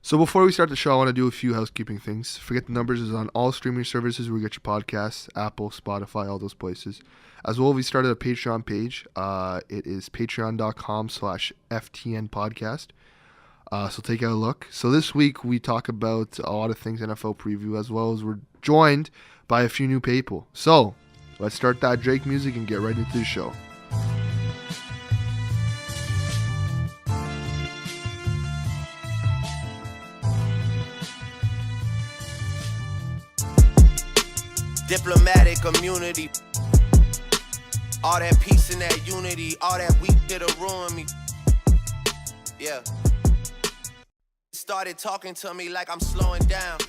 So before we start the show, I want to do a few housekeeping things. Forget the Numbers is on all streaming services where you get your podcasts, Apple, Spotify, all those places. As well, we started a Patreon page. It is patreon.com/FTN podcast. So take a look. So this week we talk about a lot of things NFL preview, as well as we're joined by a few new people. So let's start that Drake music and get right into the show. Diplomatic immunity, all that peace and that unity, all that weak that'll ruin me. Yeah. Started talking to me like I'm slowing down.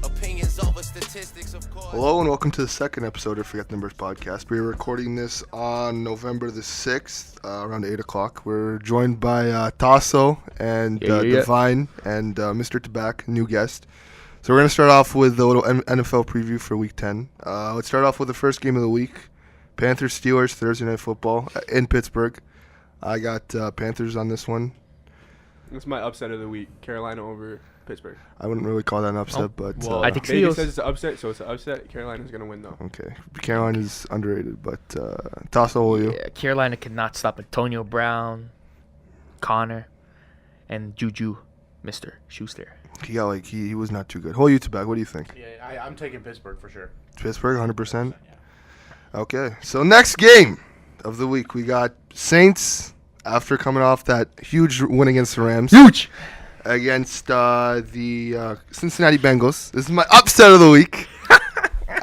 Opinions over statistics, of course. Hello and welcome to the second episode of Forget the Numbers podcast. We're recording this on November the 6th, around 8 o'clock. We're joined by Taso and Divine and Mr. Tabak, new guest. So we're going to start off with a little NFL preview for Week 10. Let's start off with the first game of the week. Panthers-Steelers, Thursday Night Football in Pittsburgh. I got Panthers on this one. That's my upset of the week. Carolina over Pittsburgh. I wouldn't really call that an upset, but... Well, I think Vegas says it's an upset, so it's an upset. Carolina's going to win, though. Okay. Carolina is underrated, but Tasso, will you? Yeah, Carolina cannot stop Antonio Brown, Connor, and Juju, Mr. Schuster. He was not too good. Who are you, Tabak? What do you think? Yeah, I'm taking Pittsburgh for sure. Pittsburgh, 100%? Yeah. Okay. So next game of the week, we got Saints, after coming off that huge win against the Rams. Huge! Against the Cincinnati Bengals. This is my upset of the week.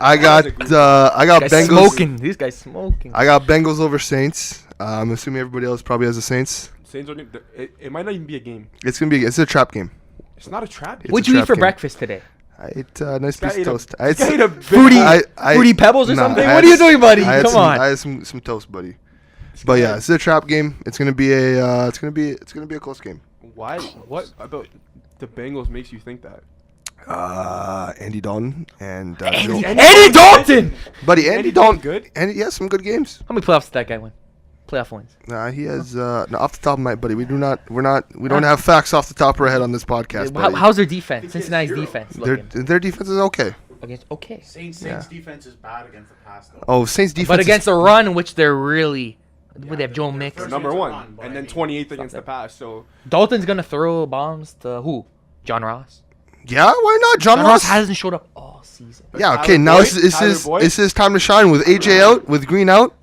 I got Bengals. Smoking. These guys smoking. I got Bengals over Saints. I'm assuming everybody else probably has the Saints. Saints are it might not even be a game. It's a trap game. It's not a trap. It's What'd a you eat trap for game. breakfast today? I ate a nice This piece guy of ate toast. a- I ate this guy ate a Fruity, I- fruity pebbles or nah, something? I What had are you some- doing, buddy? I had Come some, on. I had some toast, buddy. But yeah, it's a trap game. It's gonna be a close game. Why? What about the Bengals makes you think that? Andy Dalton and Andy Dalton! buddy, Andy Dalton. good. And he has some good games. How many playoffs did that guy win? Playoff wins. Nah, he has off the top of my buddy. We don't have facts off the top of our head on this podcast. buddy. How's their defense? Cincinnati's defense looking? Their defense is okay. Okay. Saints defense is bad against the pass though. Oh, Saints defense. But against the run, which they're really... They have Joe Mix. They're First number against the one, run, but and I then mean, 28th against the pass. So Dalton's going to throw bombs to who? John Ross. Yeah, why not? John John Ross Ross hasn't showed up all season. Yeah, Tyler okay. Now Boyd- it's his time to shine with AJ out, with Green out.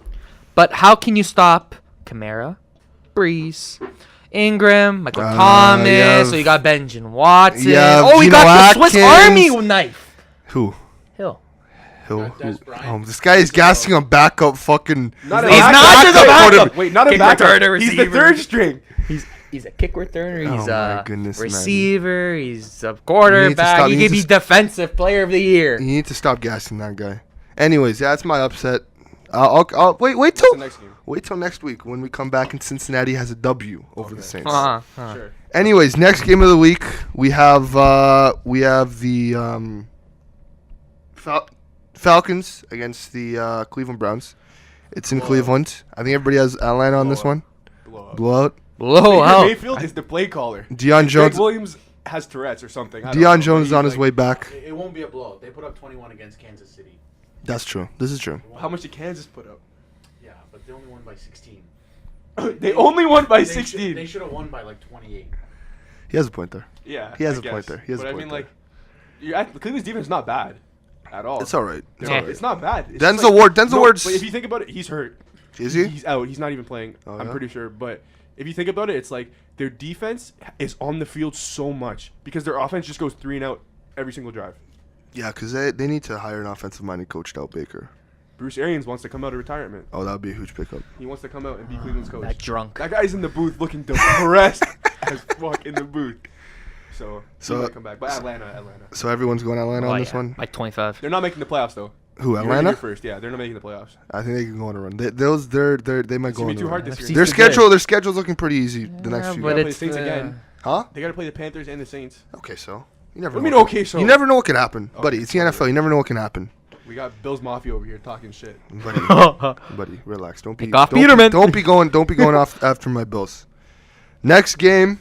But how can you stop Kamara, Breeze, Ingram, Michael Thomas? yeah. So you got Benjamin Watson. Yeah, Oh, you Geno got the Swiss Atkins. Army knife. Who? Hill. Des Bryant. This guy is gassing on backup fucking. not He's not just a backup. Wait, not a Kick backup. returner, He's the receiver. third string. He's a kick returner. Oh He's my a goodness, man. receiver. He's a stop- quarterback. He you could need be to defensive player of the year. You need to stop gassing that guy. Anyways, that's my upset. I'll wait till the next game? wait till next week when we come back and Cincinnati has a W over the Saints. Sure. Anyways, next game of the week we have the Falcons against the Cleveland Browns. It's in Cleveland. I think everybody has Atlanta on this one. Blowout. Blow Baker out. Mayfield is the play caller. Deion Greg Jones. Williams has Tourette's or something. I don't Deion know, Jones is but on he's his way back. It won't be a blowout. They put up 21 against Kansas City. That's true. This is true. How much did Kansas put up? Yeah, but they only won by 16. They only won by They 16. They should have won by like 28. He has a point there. Yeah, He has I a point guess. there. He has a but point I mean, there. like, Cleveland's defense is not bad at all. It's all right. It's Yeah. all right. It's not bad. It's Denzel just Ward. Denzel no, Ward's. But if you think about it, he's hurt. Is he? He's out. He's not even playing. Oh, I'm yeah? pretty sure. But if you think about it, it's like their defense is on the field so much because their offense just goes 3 and out every single drive. Yeah, because they need to hire an offensive-minded coach to out Baker. Bruce Arians wants to come out of retirement. Oh, that would be a huge pickup. He wants to come out and be Cleveland's coach. That drunk. That guy's in the booth looking depressed as fuck in the booth. So he might come back. But Atlanta. So everyone's going Atlanta Oh, on this yeah. one? Like 25. They're not making the playoffs though. Who, You heard it Atlanta? here first. Yeah, they're not making the playoffs. I think they can go on a run. They might It's go gonna on be a too run. hard this FC's year. Their schedule's looking pretty easy the next few but They years. gotta play the it's Saints again. Huh? They gotta play the Panthers and the Saints. Okay, so. You never What do know you mean, what okay, can- so? You never know what can happen. Okay, Buddy, it's the whatever. NFL. You never know what can happen. We got Bills Mafia over here talking shit. Buddy, relax. Don't be Pick off don't Peterman. Don't be going off after my Bills. Next game.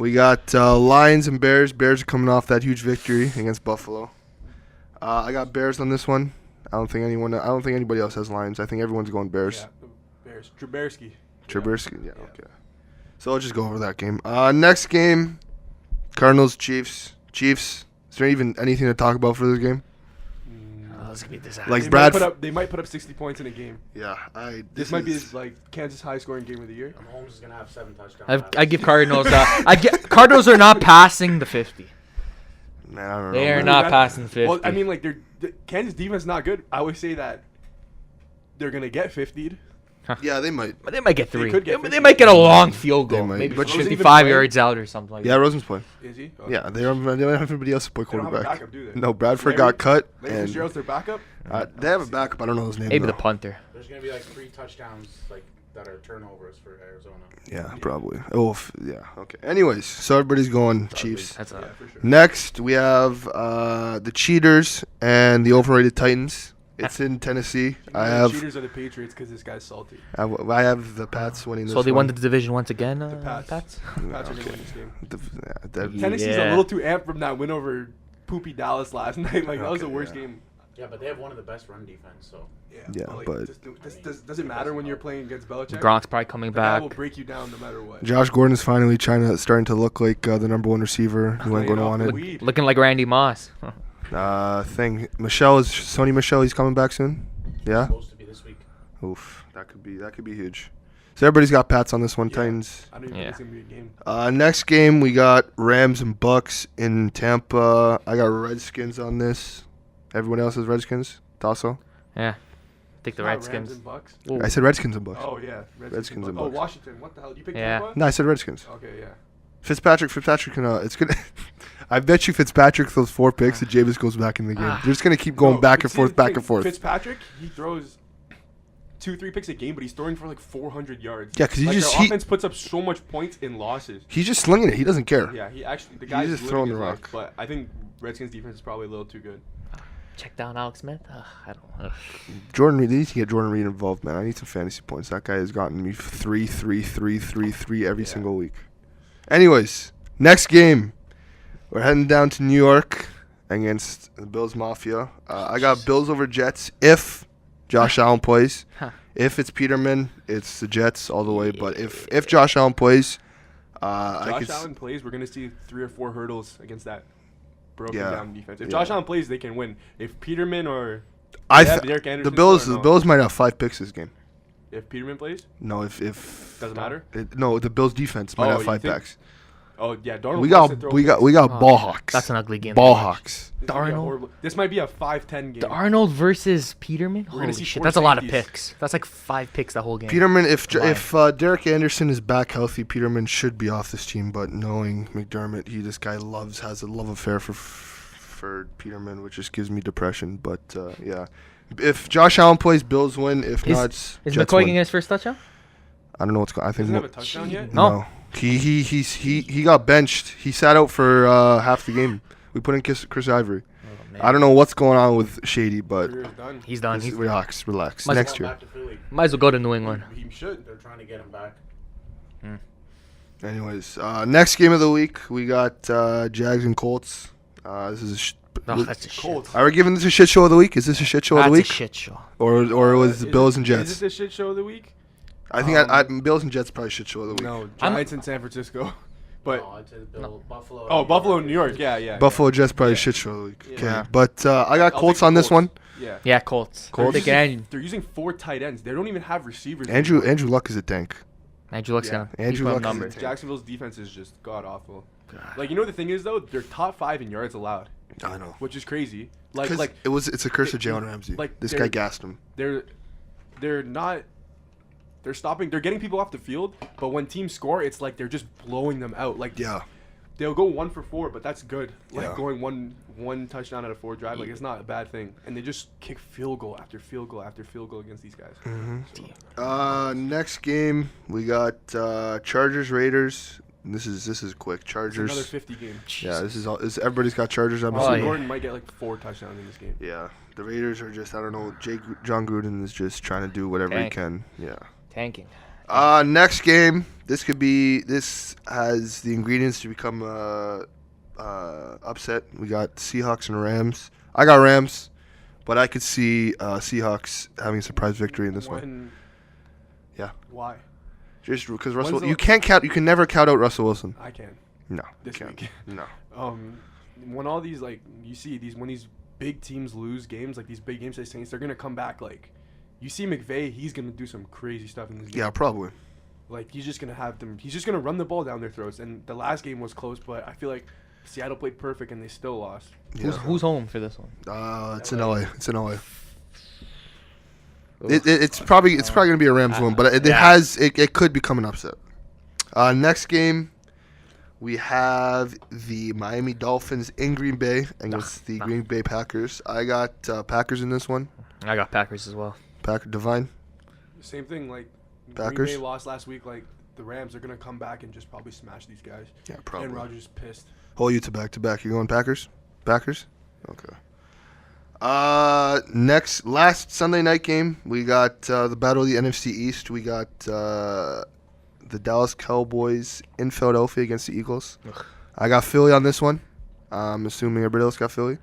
We got Lions and Bears. Bears are coming off that huge victory against Buffalo. I got Bears on this one. I don't think anybody else has Lions. I think everyone's going Bears. Yeah, the Bears. Trubisky. Trubisky. Yeah. Okay. So I'll just go over that game. Next game, Cardinals Chiefs. Chiefs. Is there even anything to talk about for this game? This could be a disaster. Like They might put up 60 points in a game. Yeah. This might be like Kansas high scoring game of the year. Mahomes is gonna have 7 touchdowns. I give Cardinals. Cardinals are not passing the 50. Man, I don't know. They are man. not passing 50. Well, I mean, like the Kansas defense is not good. I always say that they're gonna get 50'd. Yeah, they might. But they might get 3. could get They 50. might get a long field goal. might. Maybe But Rosen even 55 playing? yards out or something like Yeah, that. Rosen's playing. Is he? Oh. Yeah, they don't have anybody else to play They don't have a quarterback. backup, do they? No, Bradford Larry- got cut. Larry And Fitzgerald's their backup. they have a backup. I don't know his name. Maybe though. the punter. There's gonna be like 3 touchdowns like that are turnovers for Arizona. Yeah, probably. Oh, yeah. Okay. Anyways, so everybody's going Chiefs. That's Yeah, a for sure. Next, we have the Cheaters and the overrated Titans. It's in Tennessee. I The have cheaters are the Patriots because this guy's salty. I have the Pats winning this So they won one. the division once again. The Pats. Pats are gonna Okay. win this game. The- Tennessee's a Yeah. little too amped from that win over poopy Dallas last night. Like that was the Okay, worst yeah. game. Yeah, but they have one of the best run defense. So Yeah, but- does it matter when you're playing against Belichick? Gronk's probably coming The guy back. will break you down no matter what. Josh Gordon's finally starting to look like the number one receiver you weren't going to Playing want off the it. weed. Looking like Randy Moss. Sony Michelle. He's coming back soon. Yeah. supposed to be this week. Oof, that could be huge. So everybody's got Pats on this one. Yeah. Titans. I don't even Yeah. think it's gonna be a game. Next game we got Rams and Bucks in Tampa. I got Redskins on this. Everyone else has Redskins. Tasso. Yeah. Take the Not Rams Redskins. and Bucks. I said Redskins and Bucks. Oh yeah, Redskins and Oh, Bucks. Washington. What the hell? You picked Yeah. Tampa? No, I said Redskins. Okay, yeah. Fitzpatrick can. It's gonna. I bet you Fitzpatrick throws 4 picks and Jameis goes back in the game. They're just gonna keep going No, back but and see, forth, the back thing, and forth. Fitzpatrick, he throws 2-3 picks a game, but he's throwing for like 400 yards. Yeah, 'cause he like just- their offense puts up so much points in losses. He's just slinging it. He doesn't care. Yeah, the guy's just living throwing the his life, rock. But I think Redskins defense is probably a little too good. Check down Alex Smith. I don't. Jordan Reed. They need to get Jordan Reed involved, man. I need some fantasy points. That guy has gotten me 3 every single week. Anyways, next game. We're heading down to New York against the Bills Mafia. I got Bills over Jets if Josh Allen plays. If it's Peterman, it's the Jets all the way. But if Josh Allen plays, I Josh could. Allen plays, we're gonna see 3 or 4 hurdles against that broken Yeah. down defense. If Yeah. Josh Allen plays, they can win. If Peterman or The Derek Anderson Bills. or The no? Bills might have 5 picks this game. If Peterman plays, No, if doesn't matter. no, the Bills defense might Oh, have you 5 think- packs. Oh yeah, Darnold. We wants to got throw we got picks. we got ball hawks. That's an ugly game. Ball to watch. hawks. This might be a Darnold. horrible- This might be a 5-10 game. The Arnold versus Peterman. We're gonna Holy see shit, 4 that's a lot of safeties. picks. That's like 5 picks the whole game. Peterman, if Why? Derek Anderson is back healthy, Peterman should be off this team. But knowing McDermott, this guy has a love affair for Peterman, which just gives me depression. But yeah, if Josh Allen plays, Bills win. If Is- not, it's Is Jets McCoy win. getting his first touchdown? I don't know what's going. I think Doesn't have a touchdown yet. no. He got benched. He sat out for half the game. We put in Chris Ivory. Oh, man. I don't know what's going on with Shady, but Career's done. He's done. just He's, relax. Might- Next Going year. back to Philly. might as well go to New England. He should. They're trying to get him back. Anyways, next game of the week we got Jags and Colts. This is Oh, that's a shit. Colts. Are we giving this a shit show of the week? Is this a shit show of That's the a week, shit show. or it was Is Bills and Is Jets? it the shit show of the week? I think Bills and Jets probably shit show of the week. No, I'm- Giants in San Francisco. But No, I'd say Buffalo. oh, Buffalo, New York. Yeah. Buffalo Jets probably Yeah. shit show of the week. Yeah. Okay, Yeah. but I got I'll Colts take the on this one. Yeah. Yeah, Colts. Colts? They're using 4 tight ends. They don't even have receivers. Andrew Luck is a tank. Andrew looks Yeah. gonna. Andrew He's putting Luck is numbers. a- Jacksonville's defense is just god awful. Like, you know the thing is though, they're top 5 in yards allowed, I know. which is crazy. Like 'Cause it's a curse of Jalen Ramsey. like, This they're- guy gassed him. they're not. They're stopping. They're getting people off the field, but when teams score, it's like they're just blowing them out. Like Yeah. they'll go 1 for 4, but that's good. Like Yeah. going one touchdown out of 4 drive, like it's not a bad thing. And they just kick field goal after field goal after field goal against these guys. Next game we got Chargers Raiders. This is quick. It's another Chargers. 50 game. Yeah, this is all. Everybody's got Chargers. I'm Oh, assuming. yeah. Gordon might get like 4 touchdowns in this game. Yeah, the Raiders are just, I don't know. John Gruden is just trying to do whatever he Tank. can. Yeah. Tanking. Next game. This has the ingredients to become upset. We got Seahawks and Rams. I got Rams, but I could see Seahawks having a surprise victory in this one. Yeah. Why? Just because Russell, you can never count out Russell Wilson. I can. No. This week. No. When all these when these big teams lose games, like these big games to the Saints, they're gonna come back. Like, you see McVay, he's gonna do some crazy stuff in this game. Yeah, probably. Like, he's just gonna have them. He's just gonna run the ball down their throats. And the last game was close, but I feel like Seattle played perfect and they still lost. Yeah. Who's home for this one? It's in LA. It's probably gonna be a Rams win, but it could become an upset. Next game, we have the Miami Dolphins in Green Bay against the Green Bay Packers. I got Packers in this one. I got Packers as well. Divine. Same thing. Like, Packers. Green Bay lost last week. Like, the Rams are gonna come back and just probably smash these guys. Yeah, probably. And Rodgers pissed. Hold you to back. You going Packers? Packers. Okay. Last Sunday night game, we got the battle of the NFC East. We got the Dallas Cowboys in Philadelphia against the Eagles. Ugh. I got Philly on this one. I'm assuming everybody else got Philly.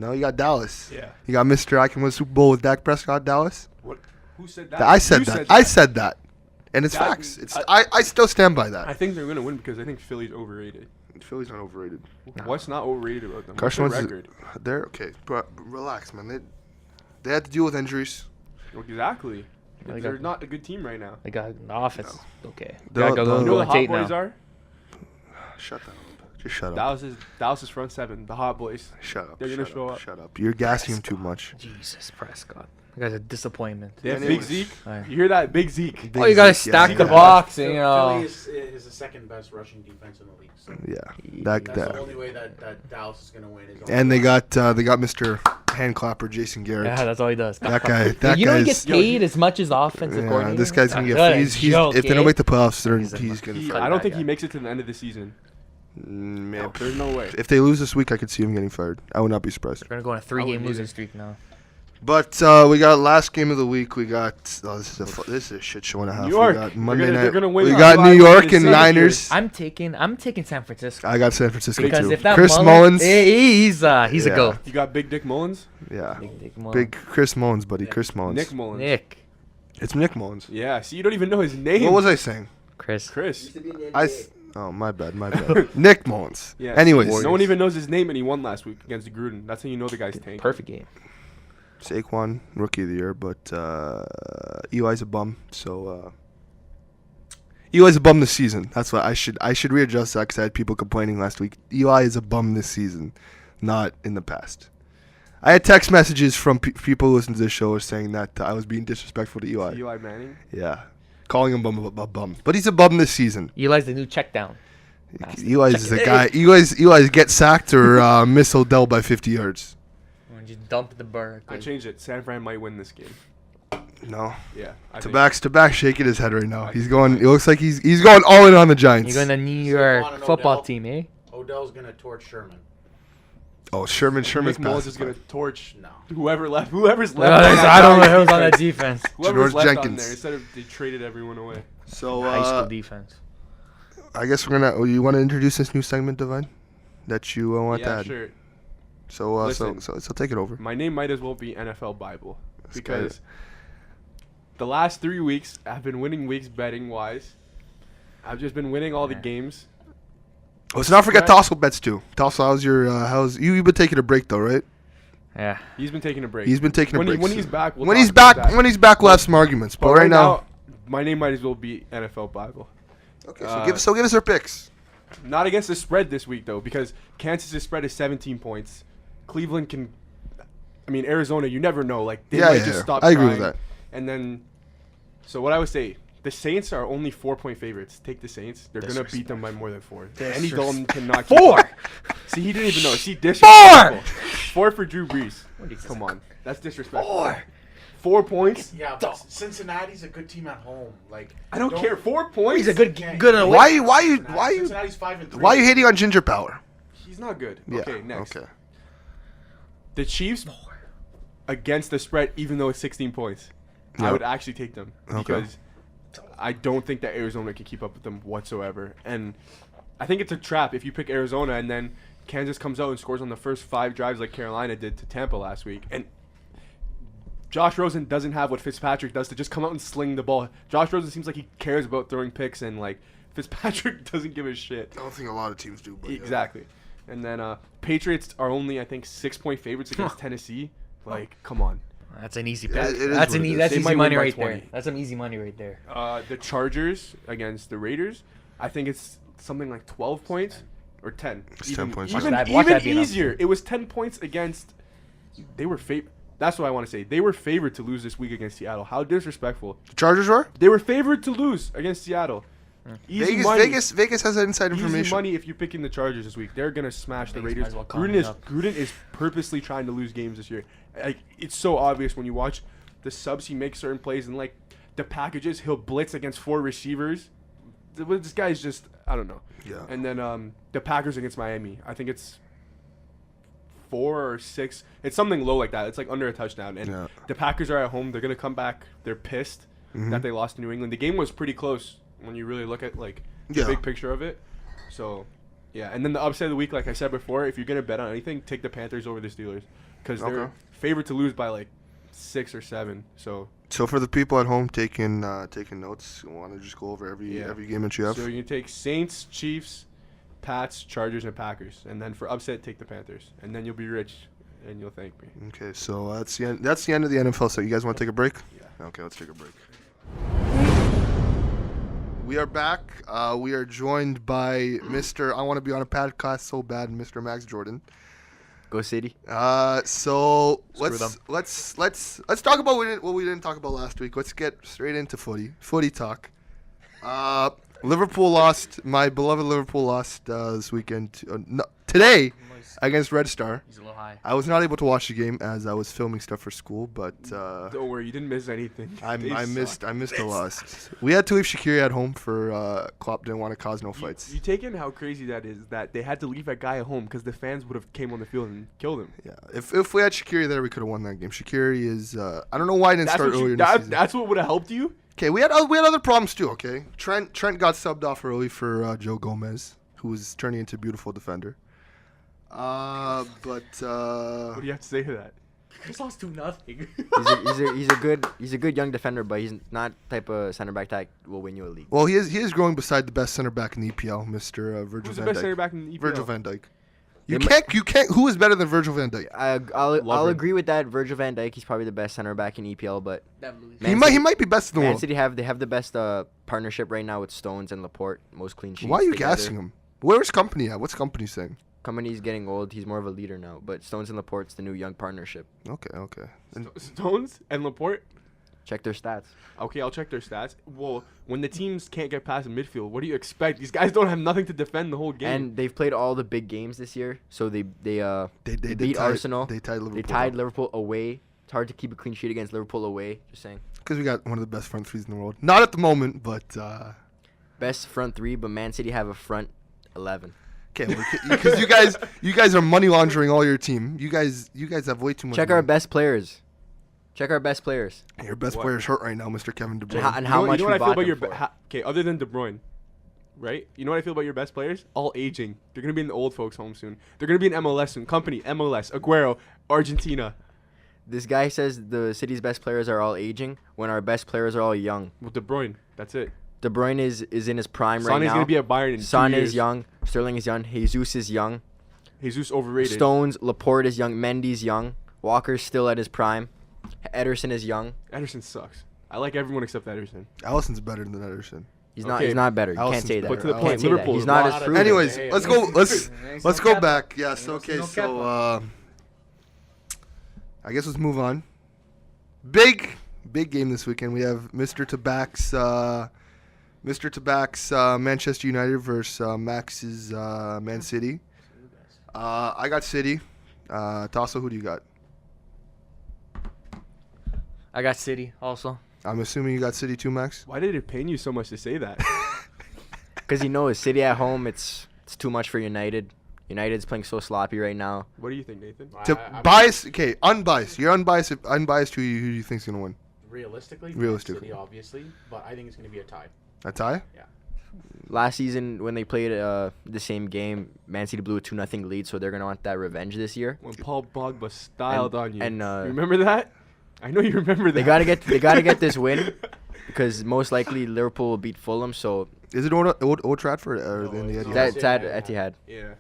No, you got Dallas. Yeah. You got Mr. I can win Super Bowl with Dak Prescott, Dallas. What? Who said that? I said that. I said that. And it's That- facts. I still stand by that. I think they're gonna win because I think Philly's overrated. Philly's not overrated. What's not overrated about them? What's Carson their Wentz record? They're okay. But relax, man. They had to deal with injuries. Exactly. They They're got- not a good team right now. They got the offense. Okay. They'll- Gotta they'll- You know go what on the tape Hot Boys now. are? Shut up. Just shut up. Dallas's front seven, the Hot Boys. Shut up. They're gonna shut show up. up. Shut up. You're gassing him too much. Jesus, Prescott. That guy's a disappointment. They have Anyways. Big Zeke. Alright. You hear that? Big Zeke. Oh, you gotta stack the box, and, you know. Philly is the second best rushing defense in the league. So Yeah. that's the only way that Dallas is gonna win. And they got Mr. Hand Clapper Jason Garrett. Yeah, that's all he does. That guy. That You know he guy's. gets paid as much as offensive Yeah, coordinator. this guy's gonna What get. a He's joke, if they don't eh? make the playoffs, He's he's gonna. I Fuck don't that think guy. he makes it to the end of the season. Man, There's no way. if they lose this week, I could see him getting fired. I would not be surprised. We're gonna go on a 3-game losing streak now. But we got last game of the week. We got this is a shit show and a half. New York. We got They're Monday gonna- night. they're gonna win We on got July New York 26th. and Niners. I'm taking San Francisco. I got San Francisco Because too. if that Chris Mullins. he's a Yeah. go. You got Big Dick Mullins. Yeah. Big Mullins. Big Chris Mullins, buddy. Chris Mullins. Nick Mullins. Nick. It's Nick Mullins. Yeah. See, you don't even know his name. What was I saying? Chris. Chris. Oh, my bad. Nick Mullins. Yeah. Anyways, No one even knows his name, and he won last week against Gruden. That's how you know the guy's tank. Perfect game. Saquon, rookie of the year, but Eli's a bum. So Eli's a bum this season. That's why I should readjust that because I had people complaining last week. Eli is a bum this season, not in the past. I had text messages from people who listen to this show saying that I was being disrespectful to Eli. Eli Manning. Yeah, calling him a bum. But he's a bum this season. Eli's the new check down. Eli's is a guy. Eli's get sacked or miss Odell by 50 yards. Just dump the bird. I changed it. San Fran might win this game. No. Yeah. Tabak's shaking his head right now. He's going. It looks like he's going all in on the Giants. You're going to New Saquon York and football Odell. team, eh? Odell's gonna torch Sherman. Oh, Sherman's Nick Mullins is passed. gonna torch No. whoever's left. I on don't that know who's on that defense. defense. Whoever's Janoris left on Jenkins. there instead of they traded everyone away. So High school defense. I guess we're gonna. Oh, you want to introduce this new segment, Divine? That you want to Yeah, add. sure. So Listen. so take it over. My name might as well be NFL Bible Let's because the last 3 weeks I've been winning weeks betting wise. I've just been winning all the games. Let's not forget Spread. Tossel bets too. Tossel, how's you've been taking a break though, right? Yeah. He's been taking a break. He's been taking a when break. When he's back, we'll when talk he's about back, that. when he's back, we'll have some arguments. But right now, my name might as well be NFL Bible. okay. So give us our picks. Not against the spread this week though, because Kansas' spread is 17 points. Cleveland can, I mean Arizona. You never know. Like they might just stop. I agree with trying. that. And then, so what I would say, the Saints are only 4-point favorites. Take the Saints. They're gonna beat them by more than 4. Andy Dalton cannot. Keep 4. up. See, he didn't even know. See, disrespectful. 4 for Drew Brees. Come on, that's disrespectful. 4 points. Yeah, but Cincinnati's a good team at home. Like I don't care. 4 points. He's a good away. Why you Cincinnati's 5-3. why you hating on Ginger Power? He's not good. Yeah. Okay, next. Okay. The Chiefs against the spread, even though it's 16 points. I Yep. would actually take them Okay. because I don't think that Arizona can keep up with them whatsoever. And I think it's a trap if you pick Arizona and then Kansas comes out and scores on the first 5 drives like Carolina did to Tampa last week. And Josh Rosen doesn't have what Fitzpatrick does to just come out and sling the ball. Josh Rosen seems like he cares about throwing picks, and like Fitzpatrick doesn't give a shit. I don't think a lot of teams do. But Exactly. And then Patriots are only, I think, 6-point favorites against Tennessee. Like, come on. That's an easy Yeah, bet. it is That's what an it is. that's They easy might money win by right 20. there. That's some easy money right there. The Chargers against the Raiders, I think it's something like 12 points or 10. It's 10 points. Even, Watch even that be enough. easier. It was 10 points against. They were favored. That's what I want to say. They were favored to lose this week against Seattle. How disrespectful. The Chargers were? They were favored to lose against Seattle. Easy money. Vegas has that inside Easy information. money if you're picking the Chargers this week. They're gonna smash the Vegas Raiders. might as well calm it up. Gruden is purposely trying to lose games this year. Like, it's so obvious when you watch the subs. He makes certain plays and like the packages. He'll blitz against 4 receivers. This guy's just, I don't know. Yeah. And then the Packers against Miami. I think it's 4 or 6. It's something low like that. It's like under a touchdown. And Yeah. the Packers are at home. They're gonna come back. They're pissed that they lost to New England. The game was pretty close when you really look at like the Yeah. big picture of it. So, yeah. And then the upset of the week, like I said before, if you're gonna bet on anything, take the Panthers over the Steelers because they're Okay. favored to lose by like 6 or 7. So So for the people at home taking notes, I want to just go over every game that you have. So you can take Saints, Chiefs, Pats, Chargers, and Packers, and then for upset, take the Panthers, and then you'll be rich, and you'll thank me. Okay, so that's the end. That's the end of the NFL. So you guys want to take a break? Yeah. Okay, let's take a break. We are back. We are joined by Mr. I want to be on a podcast so bad, Mr. Max Jordan. Go City. So Screw let's talk about what we didn't talk about last week. Let's get straight into footy talk. Liverpool lost. My beloved Liverpool lost this weekend. Today against Red Star. He's a little high. I was not able to watch the game as I was filming stuff for school, but Don't worry, you didn't miss anything. I They missed suck. a loss. We had to leave Shaqiri at home for Klopp didn't want to cause no fights. You take in how crazy that is that they had to leave that guy at home because the fans would have came on the field and killed him. Yeah, if we had Shaqiri there, we could have won that game. Shaqiri is I don't know why he didn't start earlier in the season. That's what would have helped you. Okay, we had other problems too. Okay, Trent got subbed off early for Joe Gomez, who was turning into a beautiful defender. What do you have to say to that? Chris lost 2-0. He's a good young defender, but he's not type of center back that will win you a league. Well, he is growing beside the best center back in the EPL, Mr. Virgil Who's the van best Dijk. center back in the EPL? Virgil van Dijk. You They can't. Who is better than Virgil van Dijk? I'll him. agree with that. Virgil van Dijk, he's probably the best center back in EPL, but He Man might be best in the Man world. City have the best partnership right now with Stones and Laporte, most clean sheets. Why are you together. gassing him? Where's Company at? What's Company saying? Company's getting old. He's more of a leader now, but Stones and Laporte's the new young partnership. Okay. And Stones and Laporte. Check their stats. Okay, I'll check their stats. Well, when the teams can't get past the midfield, what do you expect? These guys don't have nothing to defend the whole game. And they've played all the big games this year, so they beat tied- Arsenal. They tied Liverpool. They tied Liverpool away. It's hard to keep a clean sheet against Liverpool away. Just saying. Because we got one of the best front threes in the world. Not at the moment, but Best front three, but Man City have a front 11. okay. Because you guys are money laundering all your team. You guys have way too much. Check our money. best players. Check our best players. Your best What? player's hurt right now, Mr. Kevin De Bruyne. And how much you know we what I feel bought about your them for. okay, other than De Bruyne, right? You know what I feel about your best players? All aging. They're gonna be in the old folks' home soon. They're gonna be in MLS soon. Company, MLS, Aguero, Argentina. This guy says the City's best players are all aging when our best players are all young. Well, De Bruyne. That's it. De Bruyne is in his prime right Sane's now. gonna be at Bayern in 2 Son years. is young. Sterling is young. Jesus is young. Jesus overrated. Stones, Laporte is young. Mendy's young. Walker's still at his prime. Ederson is young. Ederson sucks. I like everyone except Ederson. Allison's better than Ederson. He's Okay. not better. You Allison's can't say that. better. But to the Can't point, say Liverpool. He's not is as proven. Anyways, Hey, let's hey, go. hey. Let's go back. Yes. Okay. no So I guess let's move on. Big game this weekend. We have Mr. Tabak's Manchester United versus Max's Man City. I got City. Tasso, who do you got? I got City also. I'm assuming you got City too, Max. Why did it pain you so much to say that? Because you know, City at home, it's too much for United. United's playing so sloppy right now. What do you think, Nathan? To bias, okay, unbiased. You're unbiased. Unbiased. Who do you think's gonna win? realistically, Realistically. City, obviously, but I think it's going to be a tie. A tie? Last season, when they played the same game, Man City blew a 2-0 lead, so they're going to want that revenge this year. When Paul Pogba styled on you. And You remember that? I know you remember that. They gotta get this win because most likely Liverpool will beat Fulham. So Is it Old Trafford or in the Etihad? that's at Etihad. Yeah.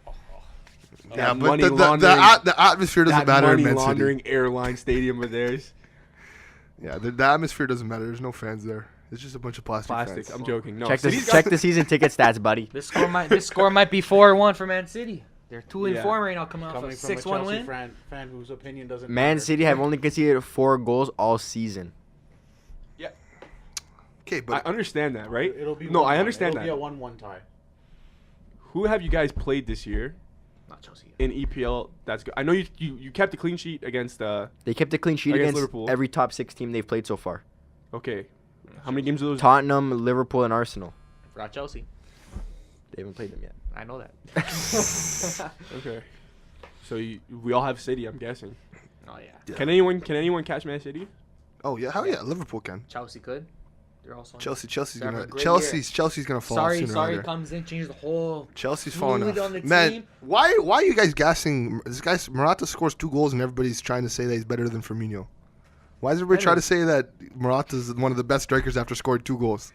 Yeah, That but money the laundering- the atmosphere doesn't that matter in money Man City. laundering airline stadium of theirs. Yeah, the atmosphere doesn't matter. There's no fans there. It's just a bunch of plastic Plastic. fans. I'm joking. No. Check City's got check the season ticket stats, buddy. This score might be 4-1 for Man City. They're 2-4 Yeah. right now, coming off Coming a from a 6-1 Chelsea win. fan whose opinion doesn't Man matter. City have only conceded 4 goals all season. Okay, I but understand that, right? It'll be No, 1-1. I understand It'll that. be a 1-1 tie. Who have you guys played this year Not Chelsea. in EPL? That's good. I know you kept a clean sheet against. They kept a clean sheet Against against Liverpool. every top 6 team they've played so far. Okay. How many games are those? Tottenham, Liverpool, and Arsenal. Forgot Chelsea. They haven't played them yet. I know that. Okay. So we all have City, I'm guessing. Oh yeah. Yeah. Can anyone catch Man City? oh yeah, hell yeah, Liverpool can. Chelsea could. They're also. Chelsea's They're having gonna a great Chelsea's gonna fall Sorry, sooner or sorry later. comes in, changes the whole. Chelsea's falling mood off. on the Man, team. why are you guys gassing? This guy Morata scores 2 goals and everybody's trying to say that he's better than Firmino. Why is everybody trying to say that Morata's one of the best strikers after scoring 2 goals?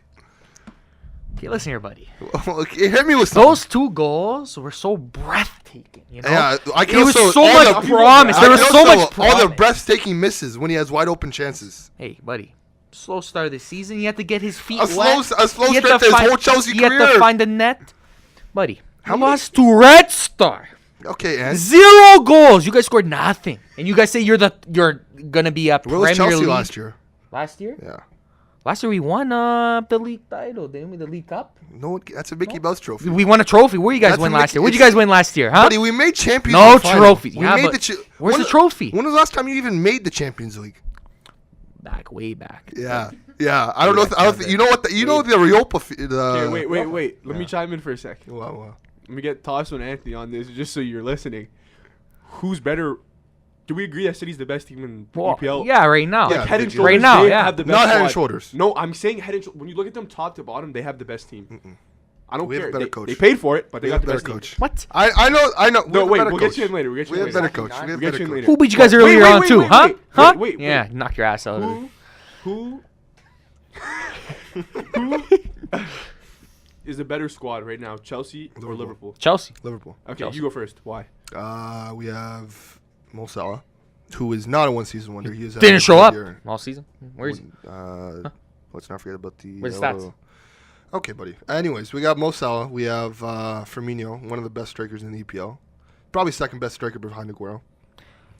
Okay, listen here, buddy. Okay, hit me with something. Those 2 goals were so breathtaking. You know. Yeah, I can It was also so all much the- promise. I There can was so also much all the promise. breathtaking misses when he has wide open chances. Hey, buddy. Slow start of the season. You have to get his feet A wet. slow You have start to his find- whole Chelsea You have career. to find the net, buddy. How You many- lost to Red Star. Okay, and 0 goals. You guys scored nothing, and you guys say you're gonna be a where Premier was Chelsea League last year? Last year? Yeah. Last year we won the league title, didn't we? The League Cup. No, that's a Mickey Mouse trophy. We won a trophy. Where you guys That's win a last Mickey- year? Where'd you it's- guys win last year, huh? Buddy, we made Champions No League final. trophy. We Yeah, made but where's when the trophy? When was the last time you even made the Champions League? Way back. Yeah, yeah. I don't know. I don't think, you know what? You know the Riopa. Okay, wait. Let me chime in for a sec. Wow. Let me get Taso and Anthony on this, just so you're listening. Who's better? Do we agree that City's the best team in Well, EPL? yeah, right now. Yeah, Head and right shoulders. right now, they yeah. have the best Not head and squad. shoulders. No, I'm saying head and shoulders. When you look at them top to bottom, they have the best team. I don't We have care. a better They- coach. They paid for it, but they We got have the better best team. coach. What? I know. We No, have a wait. better We'll coach. get you in later. We'll get you We in have later. better coach. We have We'll get better you in coach. later. Who beat you guys Wait, earlier wait, on wait, too, wait, huh? wait. Huh? Wait. Yeah, knock your ass out. Who is a better squad right now, Chelsea or Liverpool? Chelsea. Liverpool. Okay, Chelsea. you go first. Why? We have Mo Salah, who is not a one-season wonder. He is Didn't show up all season. Where is he? Let's not forget about the. Where's the stats? Okay, buddy. Anyways, we got Mo Salah. We have Firmino, one of the best strikers in the EPL. Probably second best striker behind Aguero.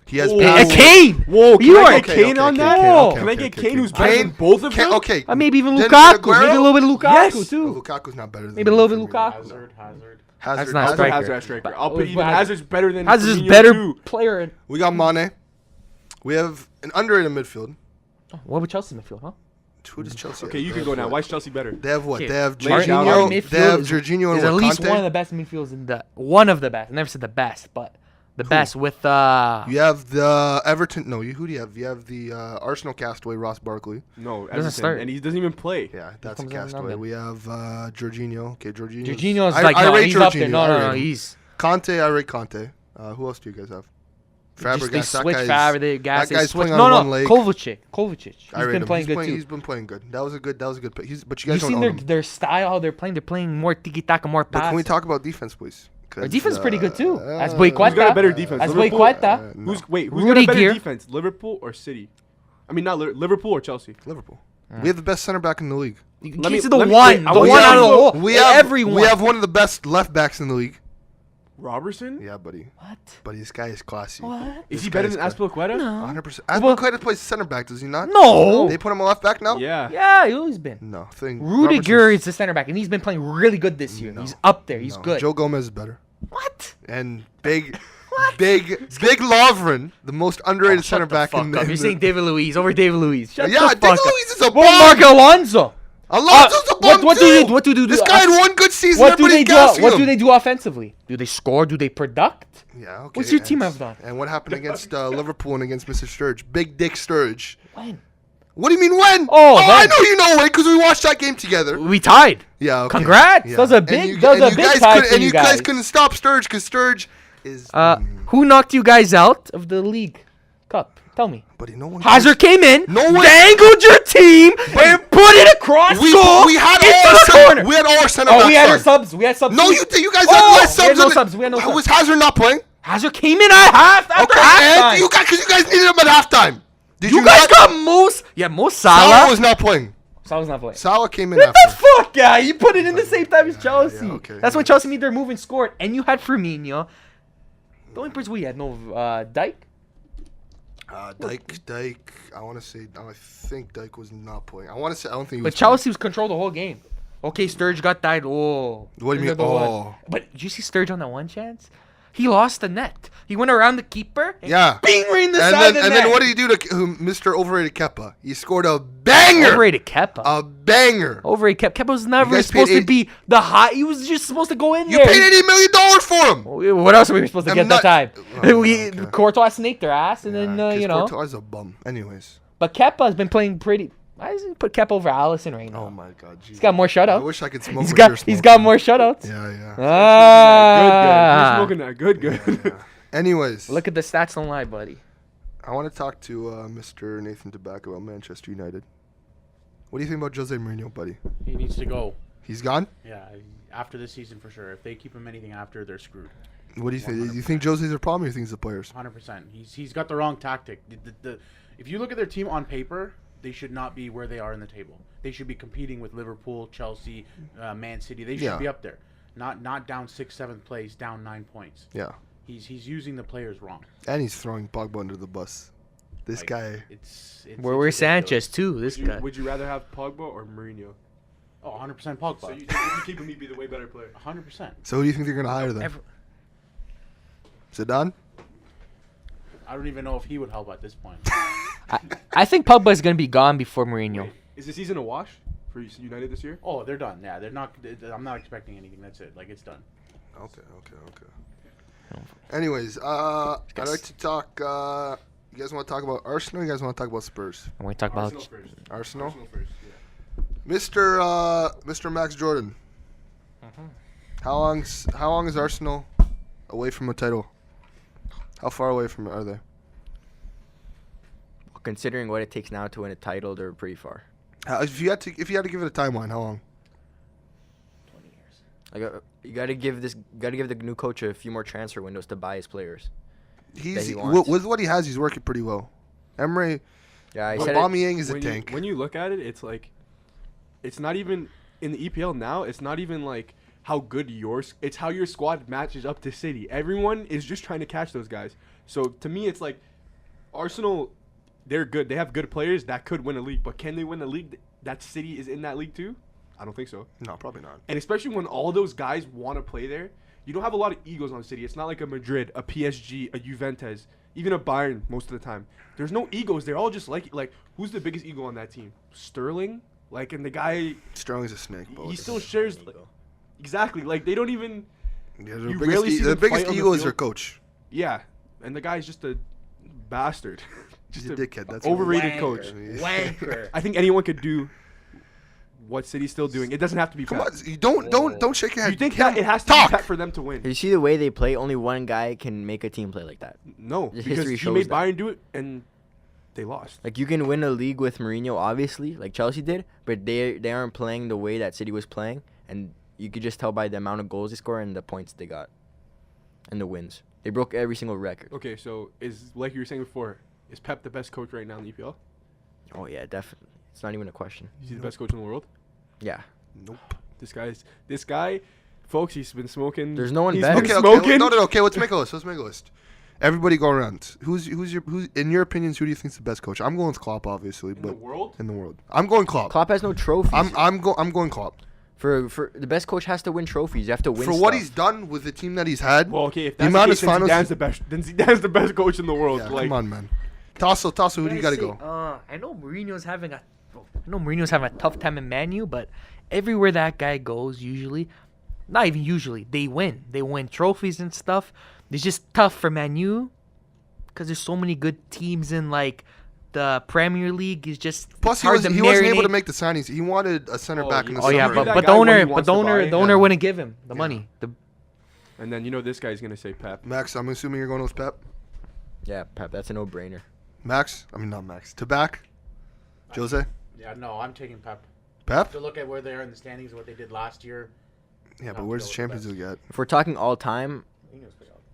He has Oh. passed. Kane. Whoa, can You I are get Kane on that? Can I get Kane, who's better than both of them? Okay. Maybe even Then Lukaku. Aguero? Maybe a little bit of Lukaku Yes. too. Lukaku's not better than Maybe a little bit Firmino. Lukaku. Hazard. Hazard. That's not I'll put striker. Hazard as striker. But- I'll put even but- Hazard's better than Hazard's Firmino better too. player. We got Mane. We have an underrated midfield. What about Chelsea midfield, huh? Who does Chelsea? Okay, have? you They can go have now. what? Why is Chelsea better? They have what? Okay. They have Lay it down. Jorginho. Our They midfield have is- Jorginho Is and at least Conte. one of the best midfields in the one of the best. I never said the best, but the best with You have the Everton. No, who do you have? You have the Arsenal castaway Ross Barkley. No, Doesn't Everton, start. and he doesn't even play. Yeah, that's a comes on and castaway. on. We have Jorginho. Okay, Jorginho. Jorginho's like no, he's up there. No, he's Conte. I rate Conte. Who else do you guys have? just they Fabregas. switch Fabregas. that They guy's switch. playing No, on no, one leg. Kovacic. I He's rate been him. playing good too. He's been playing good. That was a good pick. But you You've guys seen don't own him. their style, how they're playing. They're playing more tiki taka, more But can we pass. talk about defense, please? Their defense is pretty good too. That's Who's got a Boyqueta. better defense? That's Liverpool? Boyqueta. No. Who's got Rudy a better Gear. defense? Liverpool or City? I mean, not Liverpool or Chelsea. Liverpool. We have the best center back in the league. Let me- He's the let me- one. wait, The I one want out of the you- whole. We have everyone. We have one of the best left backs in the league. Robertson? Yeah, buddy. What? But this guy is classy. What? Is This he better guy than is classy. Aspilicueta? No. 100%. Well- Aspilicueta plays center back, does he not? No. They put him on left back now? Yeah. Yeah, he's always been. No. Thing. Rudiger is the center back, and he's been playing really good this year. No. He's up there. He's No. good. Joe Gomez is better. What? And big Lovren, the most underrated center back in the. You're saying David Luiz over David Luiz. Shut Yeah, the fuck David up. Luiz is a What bomb. Mark Alonso? Alonso's a bomb what too. do they do? This guy had one good season. What do they everybody's do? gassing What him. do they do offensively? Do they score? Do they product? Yeah, okay. What's your team and- have done? And what happened against Liverpool and against Mr. Sturridge? Big Dick Sturridge. When? What do you mean when? Oh, I when? know you know when because we watched that game together. We tied. Yeah. Okay. Congrats. Yeah. That was a big tie for And you you guys guys. couldn't stop Sturge because Sturge is. Who knocked you guys out of the League Cup? Tell me. Buddy, no one. Hazard came in, No one- dangled your team, and put it across goal We had into all the center. corner. We had all our center Oh, backs. we had our on. subs. We had subs. No, too. you guys Oh, had less subs. we had no than it. subs. We had no subs. Was Hazard not playing? Hazard came in at half after halftime. And you guys needed him at halftime. Did You guys got Moose. Yeah, Moose Salah Salah. was not playing. Salah's not playing. Salah came in Get after. the fuck out! You put it in the same time as Chelsea. okay, That's yeah. when Chelsea made their move and scored. And you had Firmino. The only person we had, Dyke. Dyke. I want to say. I think Dyke was not playing. I want to say. I don't think he was. But Chelsea was controlled the whole game. Okay, Sturge got died. Oh. What do you mean? Sturge got the one. Oh. But did you see Sturge on that one chance? He lost the net. He went around the keeper. And Yeah. Bing, right in the And side then of the and net. then what did he do to Mr. Overrated Kepa? He scored a banger. Overrated Kepa. A banger. Overrated Kepa was never guys supposed paid to be the high. He was just supposed to go in You there. paid $80 million for him. What else were we supposed to I'm get not- that time? Oh, we okay. Courtois snaked their ass, and then Yeah, you know. Courtois is a bum. Anyways. But Kepa's been playing pretty. Why doesn't he put Kepa over Allison right now? Oh my God. He's got more I shutouts. wish I could smoke. He's what got you're he's smoking. got more shutouts. Yeah. Ah. Good. You're smoking that. Good. Anyways, Look at the stats, don't lie, buddy. I want to talk to Mr. Nathan Tabak about Manchester United. What do you think about Jose Mourinho, buddy? He needs to go. He's gone. Yeah, after this season for sure. If they keep him anything after, they're screwed. What do you think? Do you think Jose's a problem, or do you think it's the players? 100%. He's got the wrong tactic. If you look at their team on paper, they should not be where they are in the table. They should be competing with Liverpool, Chelsea, Man City. They should Yeah. be up there, not down 6th, 7th place, down 9 points. Yeah, He's using the players wrong. and he's throwing Pogba under the bus. This Like, guy. It's Where's ridiculous. Sanchez too? This guy. Would you rather have Pogba or Mourinho? Oh, 100% Pogba. So you think if you keep him, he'd be the way better player. 100%. So who do you think they're gonna hire then? Zidane? I don't even know if he would help at this point. I think Pogba is gonna be gone before Mourinho. Is the season a wash for United this year? Oh, they're done. Yeah, they're not. I'm not expecting anything. That's it. Like, it's done. Okay. Anyways, I'd like to talk. You guys want to talk about Arsenal? Or you guys want to talk about Spurs? I want to talk about. first. Arsenal? first. Yeah. Mr. Max Jordan. How long is Arsenal away from a title? How far away from it are they? Considering what it takes now to win a title, they're pretty far. If you had to give it a timeline, how long? 20 years. Like you got to give the new coach a few more transfer windows to buy his players. He wants. With what he has, he's working pretty well. Emery, Yeah, I said it. Aubameyang is a When tank. when you look at it, it's like, it's not even in the EPL now. It's not even like how good it's how your squad matches up to City. Everyone is just trying to catch those guys. So to me, it's like Arsenal. They're good. They have good players that could win a league, but can they win a league that City is in that league too? I don't think so. No, probably not. And especially when all those guys want to play there, you don't have a lot of egos on City. It's not like a Madrid, a PSG, a Juventus, even a Bayern most of the time. There's no egos. They're all just like who's the biggest ego on that team? Sterling? Like, and the guy, Sterling's a snake. But he still shares. Exactly. Like, they don't even. Yeah, you rarely see the them biggest fight on the ego is field. their coach. Yeah. And the guy's just a bastard. He's a dickhead. That's overrated coach. Wanker. I think anyone could do what City's still doing. It doesn't have to be Come Pep. on, you don't shake your head. You think Hit that him. it has to Talk. be Pep for them to win? You see the way they play. Only one guy can make a team play like that. No, The because history he shows made that. Bayern do it and they lost. Like you can win a league with Mourinho, obviously, like Chelsea did, but they aren't playing the way that City was playing, and you could just tell by the amount of goals they score and the points they got, and the wins. They broke every single record. Okay, so is like you were saying before, is Pep the best coach right now in the EPL? Oh yeah, definitely. It's not even a question. Is he the best coach in the world? Yeah. Nope. This guy, folks, he's been smoking. There's no one he's better. been Okay. smoking. No. Okay, let's make a list. Everybody go around. Who's in your opinions? Who do you think's the best coach? I'm going with Klopp, obviously, In the but world? in the world, I'm going Klopp. Klopp has no trophies. I'm going Klopp. For the best coach has to win trophies. You have to win For what stuff. he's done with the team that he's had. Well, okay, if The that's amount the of case, then finals- Zidane's the best. Then Zidane's the best coach in the world. Yeah, like, come on, man. Tasso, who do you got to go? I know Mourinho's having a tough time in Man U, but everywhere that guy goes, usually, not even usually, they win. They win trophies and stuff. It's just tough for Man U because there's so many good teams in like the Premier League is just Plus, he wasn't able to make the signings. He wanted a center back in the Oh yeah, summer. but the owner wouldn't give him the money. And then this guy's gonna say Pep. Max, I'm assuming you're going with Pep. Yeah, Pep. That's a no-brainer. Max, I mean not Max. Tabak, Jose. Yeah, no, I'm taking Pep. Pep. To look at where they are in the standings and what they did last year. Yeah, but where's the Champions League at? If we're talking all time.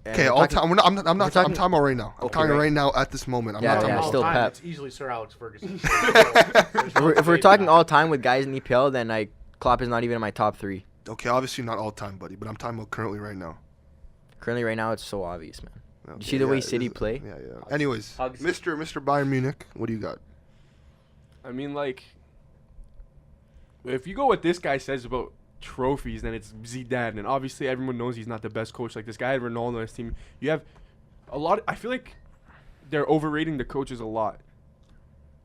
Okay, all time. I'm talking about right now. I'm Okay, talking right. right now at this moment. I'm Yeah, not talking yeah, about still all time, Pep. It's easily Sir Alex Ferguson. If we're talking all time with guys in EPL, then Klopp is not even in my top 3. Okay, obviously not all time, buddy, but I'm talking about currently right now. Currently, right now, it's so obvious, man. Okay, You see the way City play? Yeah, yeah. Anyways, Hugs. Mr. Bayern Munich, what do you got? I mean, like, if you go what this guy says about trophies, then it's Zidane, and obviously everyone knows he's not the best coach. Like, this guy had Ronaldo on his team. You have a lot. I feel like they're overrating the coaches a lot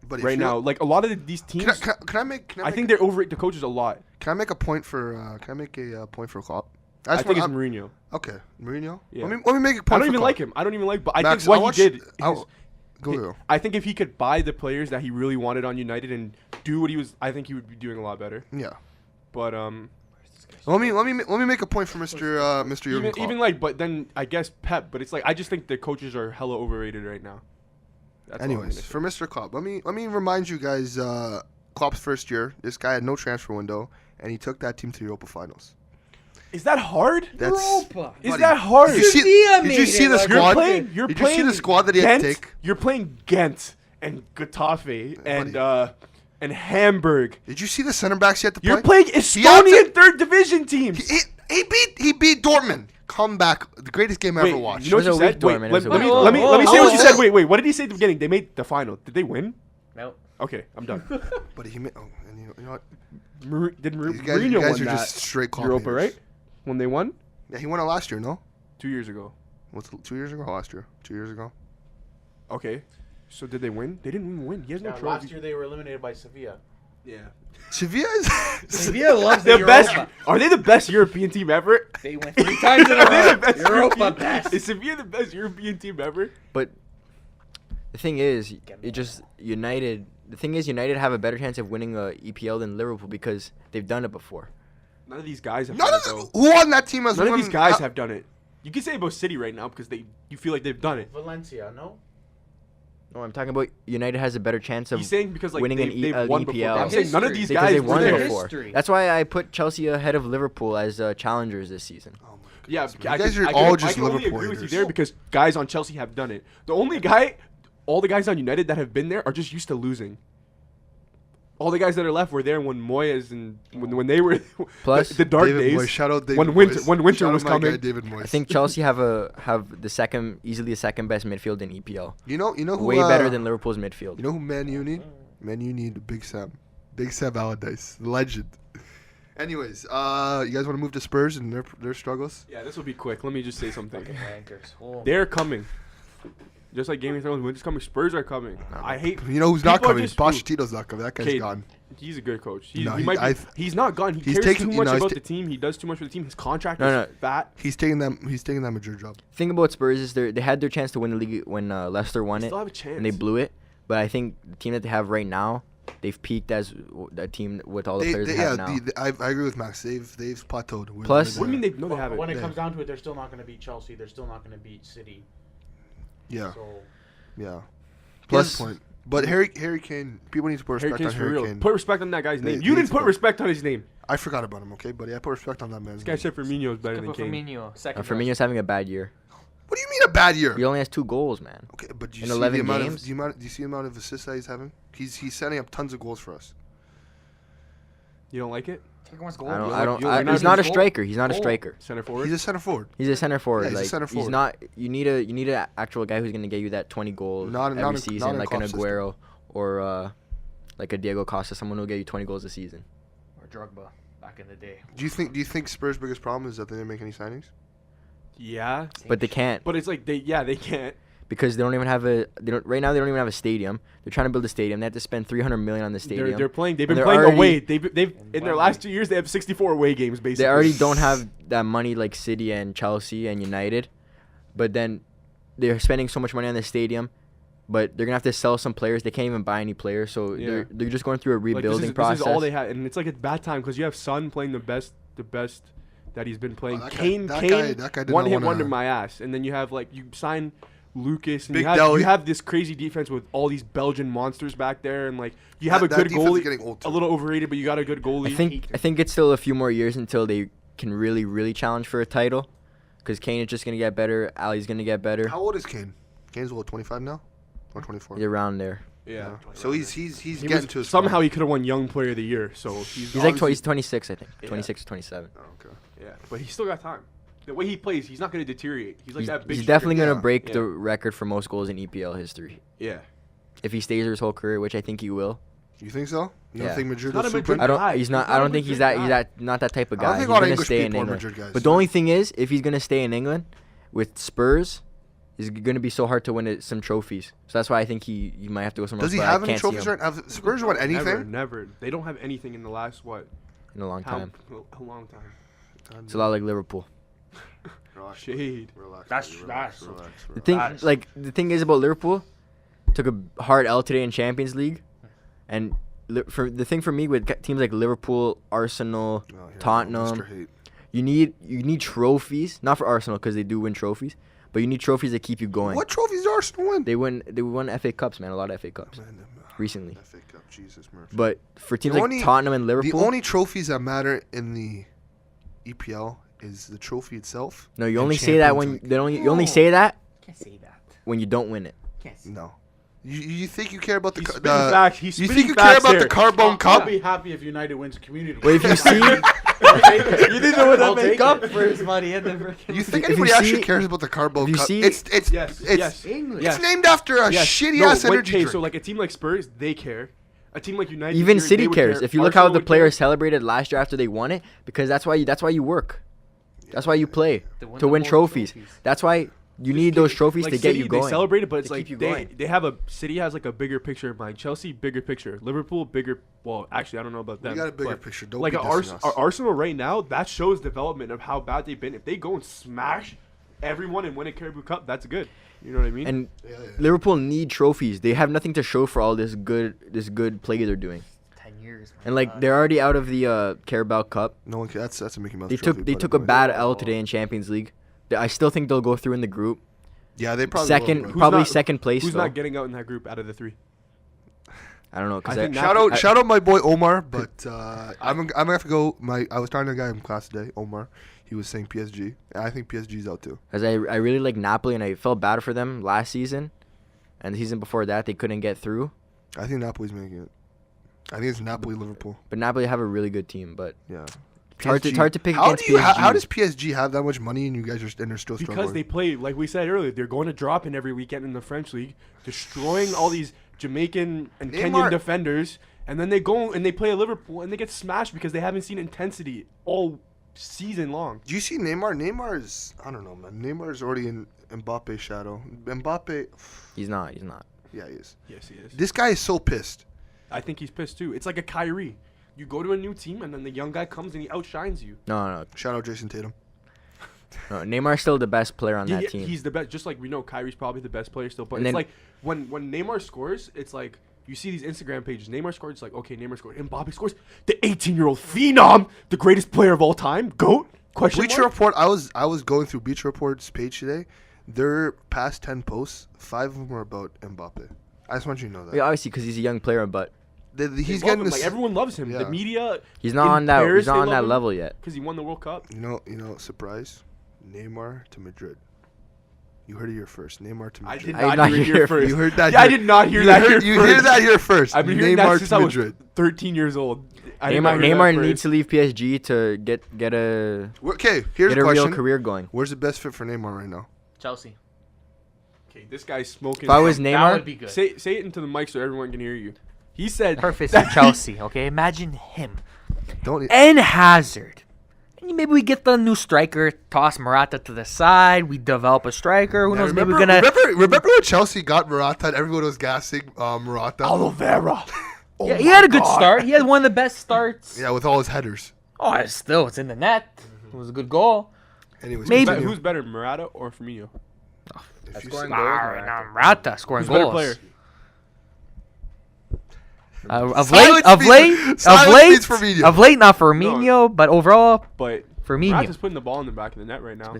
But right now. Like, a lot of these teams. Can I make? I think they're overrating the coaches a lot. Can I make a point for? Can I make a point for Klopp? I think it's I'm- Mourinho. Okay, Mourinho. Yeah. Let me make a point. I don't for even Klopp. like him. I don't even like. But I Max, think what I watched- he did. Go. I think if he could buy the players that he really wanted on United and do what he was, I think he would be doing a lot better. Yeah. But Let me make a point for Mr. Jurgen Klopp. even like, but then I guess Pep. But it's like I just think the coaches are hella overrated right now. That's all I'm Anyways, gonna for say. Mr. Klopp, let me remind you guys. Klopp's first year, this guy had no transfer window, and he took that team to the Europa Finals. Is that hard? That's Europa. Is buddy, that hard? Did you see, Sevilla did you made see it the like- squad? You're Did playing you see the squad that he had to Ghent? take? You're playing Ghent and Getafe Buddy. and Hamburg. Did you see the center backs he had to play? You're playing He had Estonian to- third division teams. He beat Dortmund. Come back, the greatest game I ever watched. You know what It you was a said? weak Wait, Dortmund. It let was a me weak let me Dortmund. let me say what you Oh. said. Wait, what did he say at the beginning? They made the final. Did they win? No. Okay, I'm done. But he made. Oh, and you know what? These guys Mourinho are won that just straight Klopp Europa, haters. right? When they won Yeah, he won it last year. No, 2 years ago. what's 2 years ago? Or last year? 2 years ago. Okay, so did they win? They didn't even win. He has no Yeah, trophy. last year they were eliminated by Sevilla. Yeah. Sevilla is. Sevilla loves the The best. Europa. Are they the best European team ever? They went 3 times in a Are they the row. best Europa European- best. Is Sevilla the best European team ever? But the thing is, it just United. The thing is, United have a better chance of winning a EPL than Liverpool because they've done it before. None of these guys have None done of it, them, though. who on that team has None of won? these guys have done it. You can say about City right now because you feel like they've done it. Valencia, no? No, I'm talking about United has a better chance of He's saying because like winning they've an won before. EPL. But I'm saying none of History. these because guys they've were won there. before. History. That's why I put Chelsea ahead of Liverpool as challengers this season. Oh my Yeah, goodness, man. You guys are all just only Liverpool agree with you haters. there because guys on Chelsea have done it. The only guy, all the guys on United that have been there are just used to losing. All the guys that are left were there when Moyes and when they were Plus, the dark David days. Moyes. Shout out David when winter Moyes. when winter Shout out was my guy, coming. David Moyes. I think Chelsea have easily the second best midfield in EPL. you know who Way better than Liverpool's midfield. You know who Man U need? Man U need Big Sam Allardyce, the legend. Anyways, you guys want to move to Spurs and their struggles? Yeah, this will be quick. Let me just say something. Wankers. Oh. They're coming. Just like Game of Thrones, winter's coming. Spurs are coming. I hate. You know who's not People are coming? just- Pochettino's not coming. That guy's Okay, gone. He's a good coach. No, He's not gone. He he's cares taking- too you much know, he's about ta- the team. He does too much for the team. His contract No, is fat. He's taking that Madrid job. Thing about Spurs is they had their chance to win the league when Leicester won They it, still have a chance. and they blew it. But I think the team that they have right now, they've peaked as a team with all the players they have now. I agree with Max. They've plateaued. Plus- What do you mean they? No, they But haven't. when it Yeah. comes down to it, they're still not going to beat Chelsea. They're still not going to beat City. Yeah, So yeah. Plus- Plus point. But Harry Kane, people need to put Harry respect Kane's on for Harry real. Kane. Put respect on that guy's They- name. they You need didn't to put put- respect on his name. I forgot about him, okay, buddy. I put respect on that man's This guy name. said Firmino is better than Good for Kane. Firmino. Second. And Firmino's having a bad year. What do you mean a bad year? He only has 2 goals, man. Okay, but do you In see 11 the amount games? of do you see the amount of assists that he's having? He's setting up tons of goals for us. You don't like it? Second goal. He's not a striker. He's not a Goal. striker. Center forward. He's a center forward. He's a center forward. Yeah, he's a like center forward. he's not. You need an actual guy who's gonna get you that 20 goals Not every in season, like an Klopp's system. Aguero or like a Diego Costa, someone who'll get you 20 goals a season. Or Drogba back in the day. Do you think Spurs' biggest problem is that they didn't make any signings? Yeah, But they can't but it's like they can't. because they don't even have right now they don't even have a stadium. They're trying to build a stadium. They have to spend 300 million on the stadium. They're playing. They've And been they're playing away. already- They've in their last 2 years they have 64 away games basically. They already don't have that money like City and Chelsea and United, but then they're spending so much money on the stadium, but they're gonna have to sell some players. They can't even buy any players, so they're just going through a rebuilding process. This is all they had, and it's like a bad time because you have Son playing the best that he's been playing. Kane, one hit wonder my ass, and then you have like you sign Lucas, and you have this crazy defense with all these Belgian monsters back there, and like you have a good goalie, a little overrated, but you got a good goalie. I think it's still a few more years until they can really challenge for a title, because Kane is just gonna get better. Ali's gonna get better. How old is Kane? Kane's 25 now, or 24? Around there. Yeah. So he's getting to his somehow he could have won Young Player of the Year. So he's like 26, I think. 26 or 27. Oh, okay. Yeah, but he's still got time. The way he plays, he's not going to deteriorate. He's like that big. He's definitely going to break the record for most goals in EPL history. Yeah. If he stays his whole career, which I think he will. You think so? You don't think Madrid will super? I don't think he's not that type of guy. I don't think a lot of English people are Madrid guys. But the only thing is, if he's going to stay in England with Spurs, it's going to be so hard to win some trophies. So that's why I think he might have to go somewhere else. Does he have any trophies right now? Have Spurs won anything? Never. They don't have anything in the last, in a long time. A long time. It's a lot like Liverpool. Shade. Relax. The thing is about Liverpool, took a hard L today in Champions League, and the thing for me with teams like Liverpool, Arsenal, Tottenham, you need trophies. Not for Arsenal because they do win trophies, but you need trophies that keep you going. What trophies did Arsenal win? They won FA Cups, man. A lot of FA Cups recently. FA Cup, Jesus Murphy. But for teams like Tottenham and Liverpool, the only trophies that matter in the EPL is the trophy itself. No, you only say that when you only say that. Can't say that. When you don't win it. Can't say No. You think you care about the you think you care about the Carbone Cup? I'll be happy if United wins Community. Well, if you see, you didn't know what that make up for his money. You think anybody actually cares about the Carbone Cup? Yes. English. It's named after a shitty ass energy drink. So like a team like Spurs, they care. A team like United, even City cares. If you look how the players celebrated last year after they won it, because that's why you work. That's why you play to win trophies. That's why you need those trophies to get you going. They celebrate it, but it's like they City has like a bigger picture in mind. Chelsea, bigger picture. Liverpool, bigger. Well, actually, I don't know about that. We got a bigger picture. Don't like be Arsenal right now, that shows development of how bad they've been. If they go and smash everyone and win a Caribou Cup, that's good. You know what I mean? And Liverpool need trophies. They have nothing to show for all this good play they're doing. 10 years. Man. And like they're already out of the Carabao Cup. No one cares. That's a Mickey Mouse. They took a bad L today in Champions League. I still think they'll go through in the group. Yeah, they probably will, second place. Who's though. not getting out in that group out of the three? I don't know. Shout out my boy Omar, but I'm gonna have to go. I was talking to a guy in class today, Omar. He was saying PSG. And I think PSG's out too. Because I really like Napoli, and I felt bad for them last season, and the season before that they couldn't get through. I think Napoli's making it. I think it's Napoli, Liverpool. But Napoli have a really good team, but yeah. It's hard to pick against PSG. How does PSG have that much money and you guys are still struggling? Because they play, like we said earlier, they're going to drop in every weekend in the French league, destroying all these Jamaican and Kenyan defenders, and then they go and they play a Liverpool and they get smashed because they haven't seen intensity all season long. Do you see Neymar? Neymar's, I don't know, man. Neymar's already in Mbappe's shadow. Mbappe. He's not. Yeah, he is. Yes, he is. This guy is so pissed. I think he's pissed too. It's like a Kyrie. You go to a new team, and then the young guy comes and he outshines you. No. Shout out Jason Tatum. No, Neymar's still the best player on that team. He's the best. Just like we know Kyrie's probably the best player still. But And it's then- like when Neymar scores, it's like you see these Instagram pages. Neymar scored. It's like, okay, Neymar scored. Mbappe scores. The 18-year-old phenom, the greatest player of all time, GOAT? Bleacher Report. I was going through Bleacher Report's page today. Their past 10 posts, 5 of them are about Mbappe. I just want you to know that. Yeah, obviously because he's a young player, but He's getting getting this. like everyone loves him. Yeah. The media. he's not on that. He's not on that level yet. Because he won the World Cup. You know, surprise. Neymar to Madrid. You heard it here first. Neymar to I Madrid. did not hear it here first. You heard that. Yeah, I did not hear that here first. You heard that here first. I've been hearing that Neymar since to I was Madrid. 13 years old. Neymar needs to leave PSG to get a here's a question. real career going. Where's the best fit for Neymar right now? Chelsea. Okay, this guy's smoking. If I was That Neymar, would be good. Say it into the mic so everyone can hear you. He said Perfect for Chelsea. Okay, imagine him Don't. and Hazard. And maybe we get the new striker. Toss Morata to the side. We develop a striker. Who knows? Maybe we're gonna. Remember when Chelsea got Morata and everyone was gassing Morata? Oliveira. Oh Yeah, he had a good start. He had one of the best starts. Yeah, with all his headers. Oh, it's in the net. It was a good goal. Anyways, Maybe. continue. Who's better, Morata or Firmino? If you Scoring see- goals, Rata scoring Who's a better goals. player? Of Silence means Firmino. of late, not Firmino, but overall, But Firmino. Morata's putting the ball in the back of the net right now.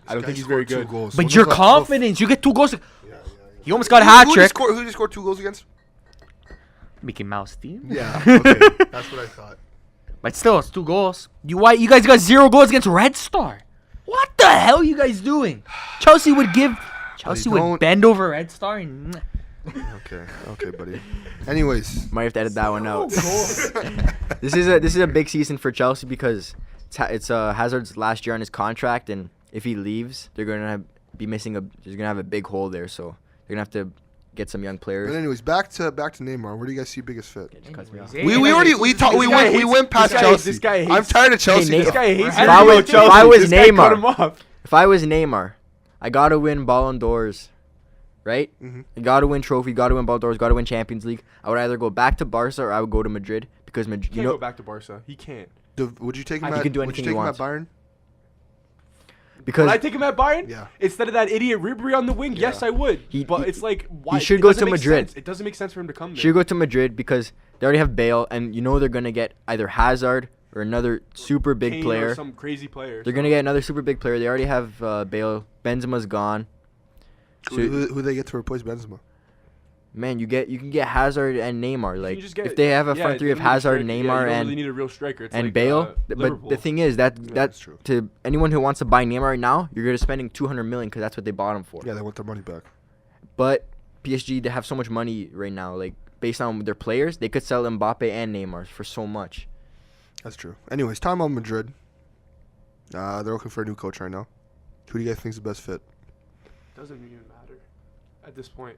I don't think he's very good. But your confidence, you get 2 goals. You almost got a hat trick. Who did you score 2 goals against? Mickey Mouse team. Yeah, okay. That's what I thought. But still, it's 2 goals. You guys got 0 goals against Red Star. What the hell are you guys doing? Chelsea would don't- bend over Red Star and Okay, buddy. Anyways, Might have to edit that one out. This is a big season for Chelsea because it's Hazard's last year on his contract, and if he leaves, they're gonna there's gonna have a big hole there. So they're gonna have to get some young players. but anyways, back to Neymar. Where do you guys see biggest fit? anyways, We went past Chelsea. This guy hates. I'm tired of Chelsea. Hey, This guy hates. If I was- Chelsea. if I was This guy cut Neymar- him off. If I was Neymar, I gotta win Ballon d'Ors, right? Mhm. You gotta win trophy, gotta win Ballon d'Ors, gotta win Champions League. I would either go back to Barca or I would go to Madrid because He Madrid. can't go back to Barca. He can't. Would you take him He at? can do Would you anything take he him at wants. Bayern? because Would I take him at Bayern? Yeah. Instead of that idiot Ribery on the wing? Yes, I would. But it's like, why? should It go doesn't to make Madrid. sense. It doesn't make sense for him to come there. should go to Madrid because they already have Bale, and you know they're gonna get either Hazard or another super big Kane or player. some crazy player. They're gonna get another super big player. They already have Bale. Benzema's gone. So, Who they get to replace Benzema? man, you can get Hazard and Neymar. Like just get- if they have a yeah, front three they of need a Hazard, striker. Yeah, Neymar, you don't and really need a real striker. It's and like, Bale. But Liverpool. the thing is that that's true. to anyone who wants to buy Neymar right now, you're gonna spending 200 million because that's what they bought him for. Yeah, they want their money back. But PSG, they have so much money right now. Like based on their players, they could sell Mbappe and Neymar for so much. That's true. Anyways, time on Madrid. They're looking for a new coach right now. Who do you guys think is the best fit? Doesn't even matter at this point.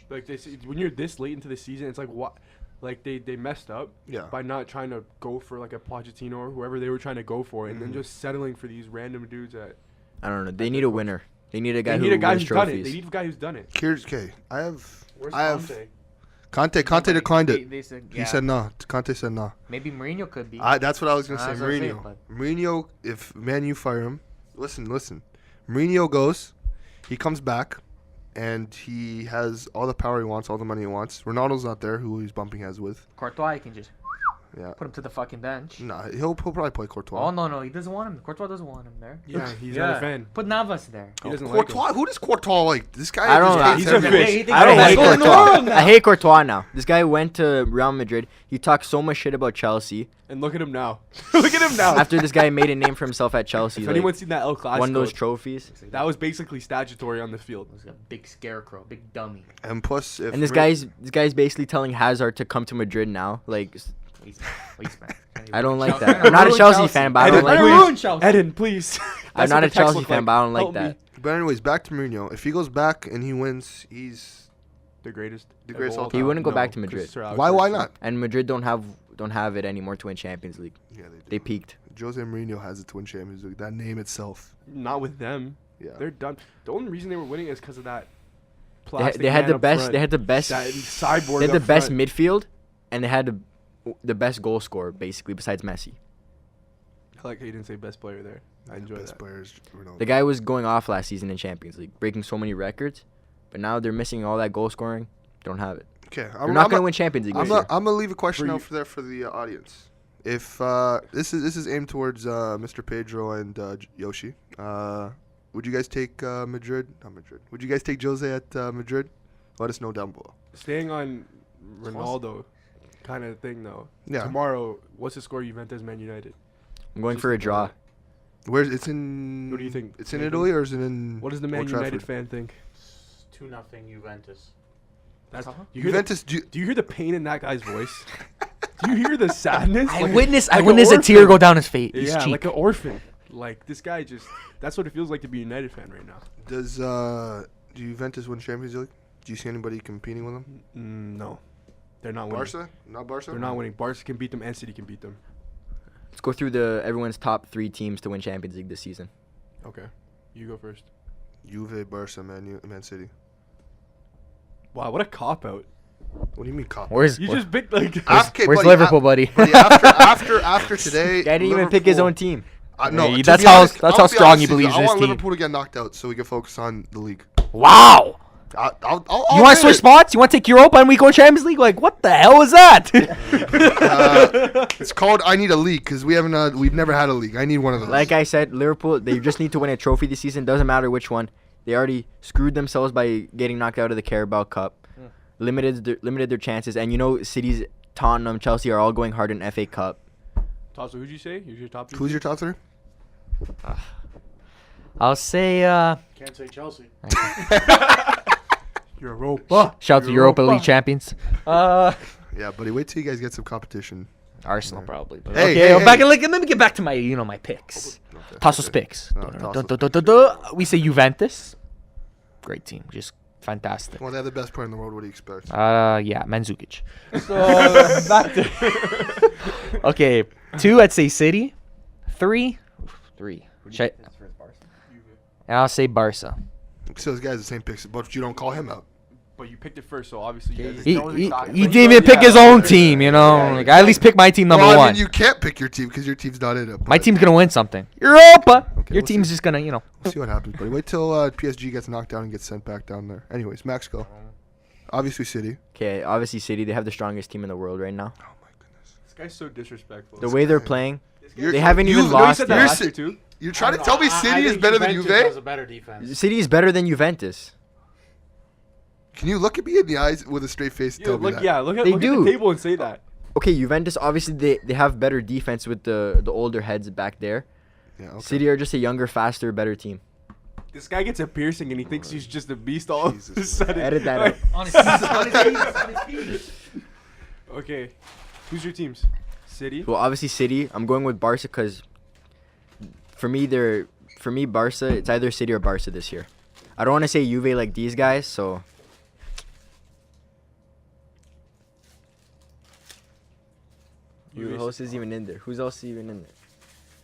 Like when you're this late into the season, it's like what? Like they messed up Yeah. by not trying to go for like a Pochettino or whoever they were trying to go for, and then just settling for these random dudes at. I don't know. They need a winner. They need a guy They who need a guy wins who's done it. trophies. They need a guy who's done it. Here's okay. I have Where's Conte. Conte declined it. They said, He said no. Conte said no. maybe Mourinho could be. That's what I was gonna say. That's what I say, Mourinho. but- Mourinho. If Man U fire him, listen. Mourinho goes. He comes back, and he has all the power he wants, all the money he wants. Ronaldo's not there, who he's bumping heads with. Courtois, you can just Yeah. put him to the fucking bench. Nah, he'll probably play Courtois. Oh no, he doesn't want him. Courtois doesn't want him there. Yeah, he's not a fan. Put Navas there. He doesn't like him. Courtois. Who does Courtois like? This guy. I don't just know. hates He's a everyone. fish. I don't Hey, like go in the Courtois. world now. I hate Courtois now. This guy went to Real Madrid. He talked so much shit about Chelsea. And look at him now. Look at him now. After this guy made a name for himself at Chelsea, if like, anyone's seen that El Clasico, won those trophies. that was basically statutory on the field. He was a big scarecrow, big dummy. And plus, if And this guy's basically telling Hazard to come to Madrid now. Like, Waste man. I don't like that. I'm not a Chelsea fan, but I don't like Please. that. Ruin Chelsea. Eden, please. I'm That's not what a the text Chelsea looked fan, like. but I don't like Help me. that. But anyways, back to Mourinho. If he goes back and he wins, he's The greatest. The greatest of all He time. wouldn't go No, back to 'cause Madrid. Sir Alex why Ferguson. not? And Madrid don't have it anymore to win Champions League. Yeah, they do. They peaked. Jose Mourinho has it to win Champions League. That name itself. Not with them. Yeah. They're done. The only reason they were winning is because of that. They had the best. They had the best. That sideboard. They had the up best front. midfield, and they had the best goal scorer basically besides Messi. I like how you didn't say best player there. I enjoy best that. players. Ronaldo. The guy was going off last season in Champions League, breaking so many records, but now they're missing all that goal scoring. Don't have it. Okay, They're not going to win Champions League. I'm this year. gonna leave a question For out you- for the audience. If this is aimed towards Mr. Pedro and Yoshi, would you guys take Madrid? Not Madrid. Would you guys take Jose at Madrid? Let us know down below. Staying on Ronaldo kind of thing though. Yeah. Tomorrow, what's the score? Juventus Man United. I'm going Just for a think draw. about Where's it's in? What do you think, It's in Nathan? Italy or is it in? What does the Man Old United Trafford? fan think? 2-0 Juventus. That's Uh-huh. you hear the- Juventus. Do you hear the pain in that guy's voice? Do you hear the sadness? I Like witnessed like a tear orphan. go down his face. His Yeah, cheek. like an orphan. Like this guy just. That's what it feels like to be a United fan right now. Does Juventus win Champions League? Do you see anybody competing with them? No, they're not winning. Barca? Not Barca. They're not winning. Barca can beat them, and City can beat them. Let's go through everyone's top 3 teams to win Champions League this season. Okay, you go first. Juve, Barca, Man City. Wow, what a cop out! What do you mean cop? Where's You just picked like. Okay, where's buddy, Liverpool, buddy? buddy, after today, Guy didn't even pick his Liverpool- own team. No, Hey, to that's be how- honest, that's I'll how be strong honest he with you, believes in I his want team. Liverpool to get knocked out so we can focus on the league. Wow. I'll You want to switch admit spots? You want to take Europa and we go Champions League? Like, what the hell is that? it's called I need a league because we've never had a league. I need one of those. Like I said, Liverpool, they just need to win a trophy this season. Doesn't matter which one. They already screwed themselves by getting knocked out of the Carabao Cup. Limited their chances. And you know, City's Tottenham, Chelsea are all going hard in FA Cup. Taso, who'd you say? Who's your top 3? Who's your top 3? I'll say, Can't say Chelsea. Europa. shout out to Europa League champions. Yeah, buddy. Wait till you guys get some competition. Arsenal probably. But Hey, okay, hey, well, hey. let me get back to my, my picks. Okay, Tasso's okay. picks. No, Tasso's We say Juventus. Great team. Just fantastic. Well, they have the best player in the world. What do you expect? Yeah, Mandzukic. So, back to... Okay, 2, I'd say City. 3. And I'll say Barca. So this guy's the same picks, but you don't call him out. But you picked it first, so obviously you guys He know the stock. didn't even pick his own team, you know? Yeah, Like, I at least pick my team number Well, I one. mean, you can't pick your team because your team's not in it. My but team's going to win something. Europa! Okay, Your we'll team's see. just going to, We'll see what happens, buddy. Wait till PSG gets knocked down and gets sent back down there. Anyways, Max, go. Obviously, City. Okay, obviously City, they have the strongest team in the world right now. Oh my goodness. This guy's so disrespectful. The way they're playing, You're- they haven't you- even you lost said that You're yet. last si- year too. You're trying to tell me City is better than Juventus has Juve? a better defense. City is better than Juventus. Can you look at me in the eyes with a straight face and tell me that? Look at They look do. at the table and say that. Okay, Juventus, obviously they have better defense with the older heads back there. Yeah, okay. City are just a younger, faster, better team. This guy gets a piercing and he thinks he's just a beast all of a Jesus, sudden. Edit that out. Okay, who's your teams? City. Well, obviously City. I'm going with Barca because for me, Barca. It's either City or Barca this year. I don't want to say Juve like these guys, so who else is even in there? Who's else even in there?